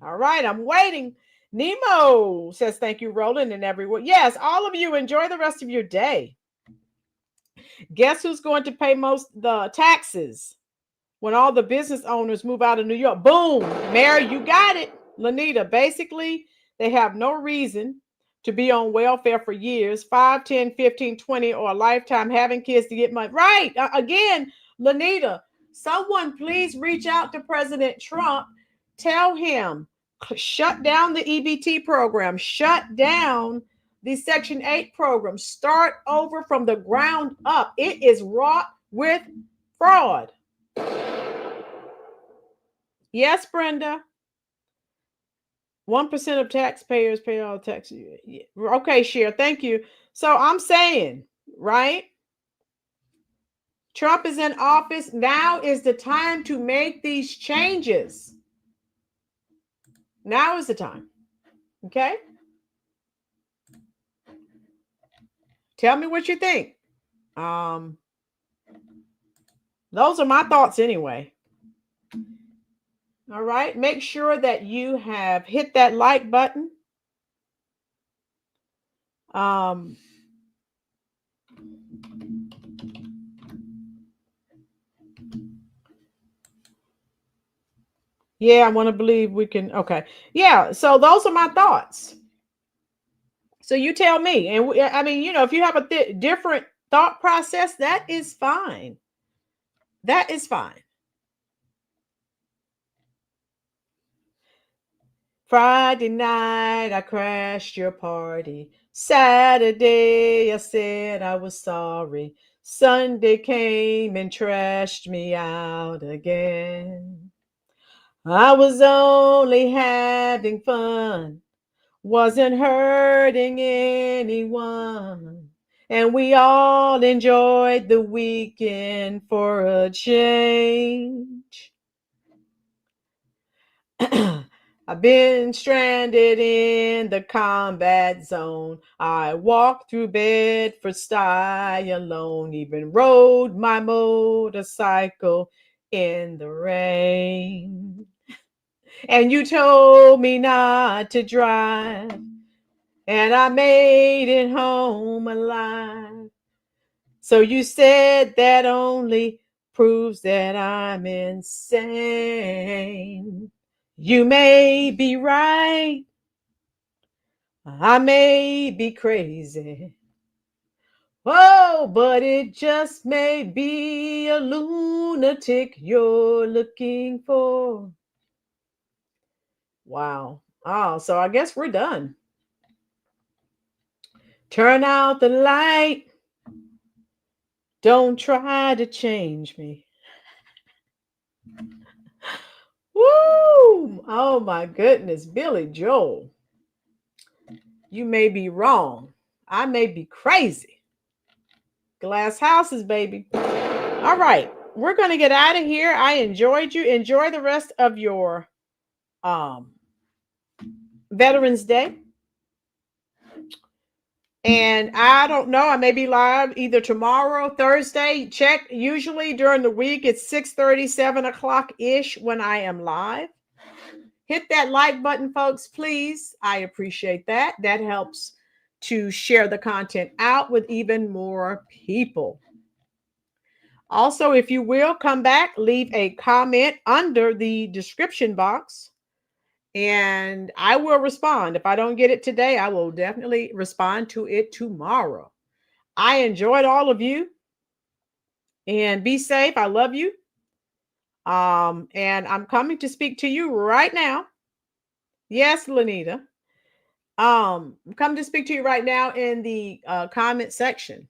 Speaker 1: All right, I'm waiting. Nemo says, thank you, Rolynn, and everyone. Yes, all of you, enjoy the rest of your day. Guess who's going to pay most the taxes when all the business owners move out of New York? Boom, Mary, you got it. Lanita, basically, they have no reason to be on welfare for years, 5, 10, 15, 20, or a lifetime having kids to get money. Right. Again, Lanita, someone please reach out to President Trump. Tell him, shut down the EBT program, shut down the Section 8 program, start over from the ground up. It is wrought with fraud. Yes, Brenda. 1% of taxpayers pay all taxes. Okay, Cher, thank you. So I'm saying, right? Trump is in office. Now is the time to make these changes. Now is the time. Okay? Tell me what you think. Those are my thoughts anyway. All right. Make sure that you have hit that like button. Yeah, I want to believe we can. Okay. Yeah. So those are my thoughts. So you tell me. And I mean, you know, if you have a different thought process, that is fine. That is fine. Friday night, I crashed your party. Saturday, I said I was sorry. Sunday came and trashed me out again. I was only having fun, wasn't hurting anyone. And we all enjoyed the weekend for a change. I've been stranded in the combat zone. I walked through Bedford-Stuyvesant alone, even rode my motorcycle in the rain. And you told me not to drive, and I made it home alive. So you said that only proves that I'm insane. You may be right, I may be crazy. Oh, but it just may be a lunatic you're looking for. Wow. Oh, so I guess we're done. Turn out the light. Don't try to change me. Woo! Oh my goodness, Billy Joel. You may be wrong. I may be crazy. Glass houses, baby. All right, we're going to get out of here. I enjoyed you. Enjoy the rest of your Veterans Day. And I don't know, I may be live either tomorrow, Thursday. Check. Usually during the week, it's 6:30, 7 o'clock-ish when I am live. Hit that like button, folks, please. I appreciate that. That helps to share the content out with even more people. Also, if you will, come back, leave a comment under the description box, and I will respond. If I don't get it today, I will definitely respond to it tomorrow. I enjoyed all of you, and be safe. I love you. And I'm coming to speak to you right now. Yes, Lanita. I'm coming to speak to you right now in the comment section.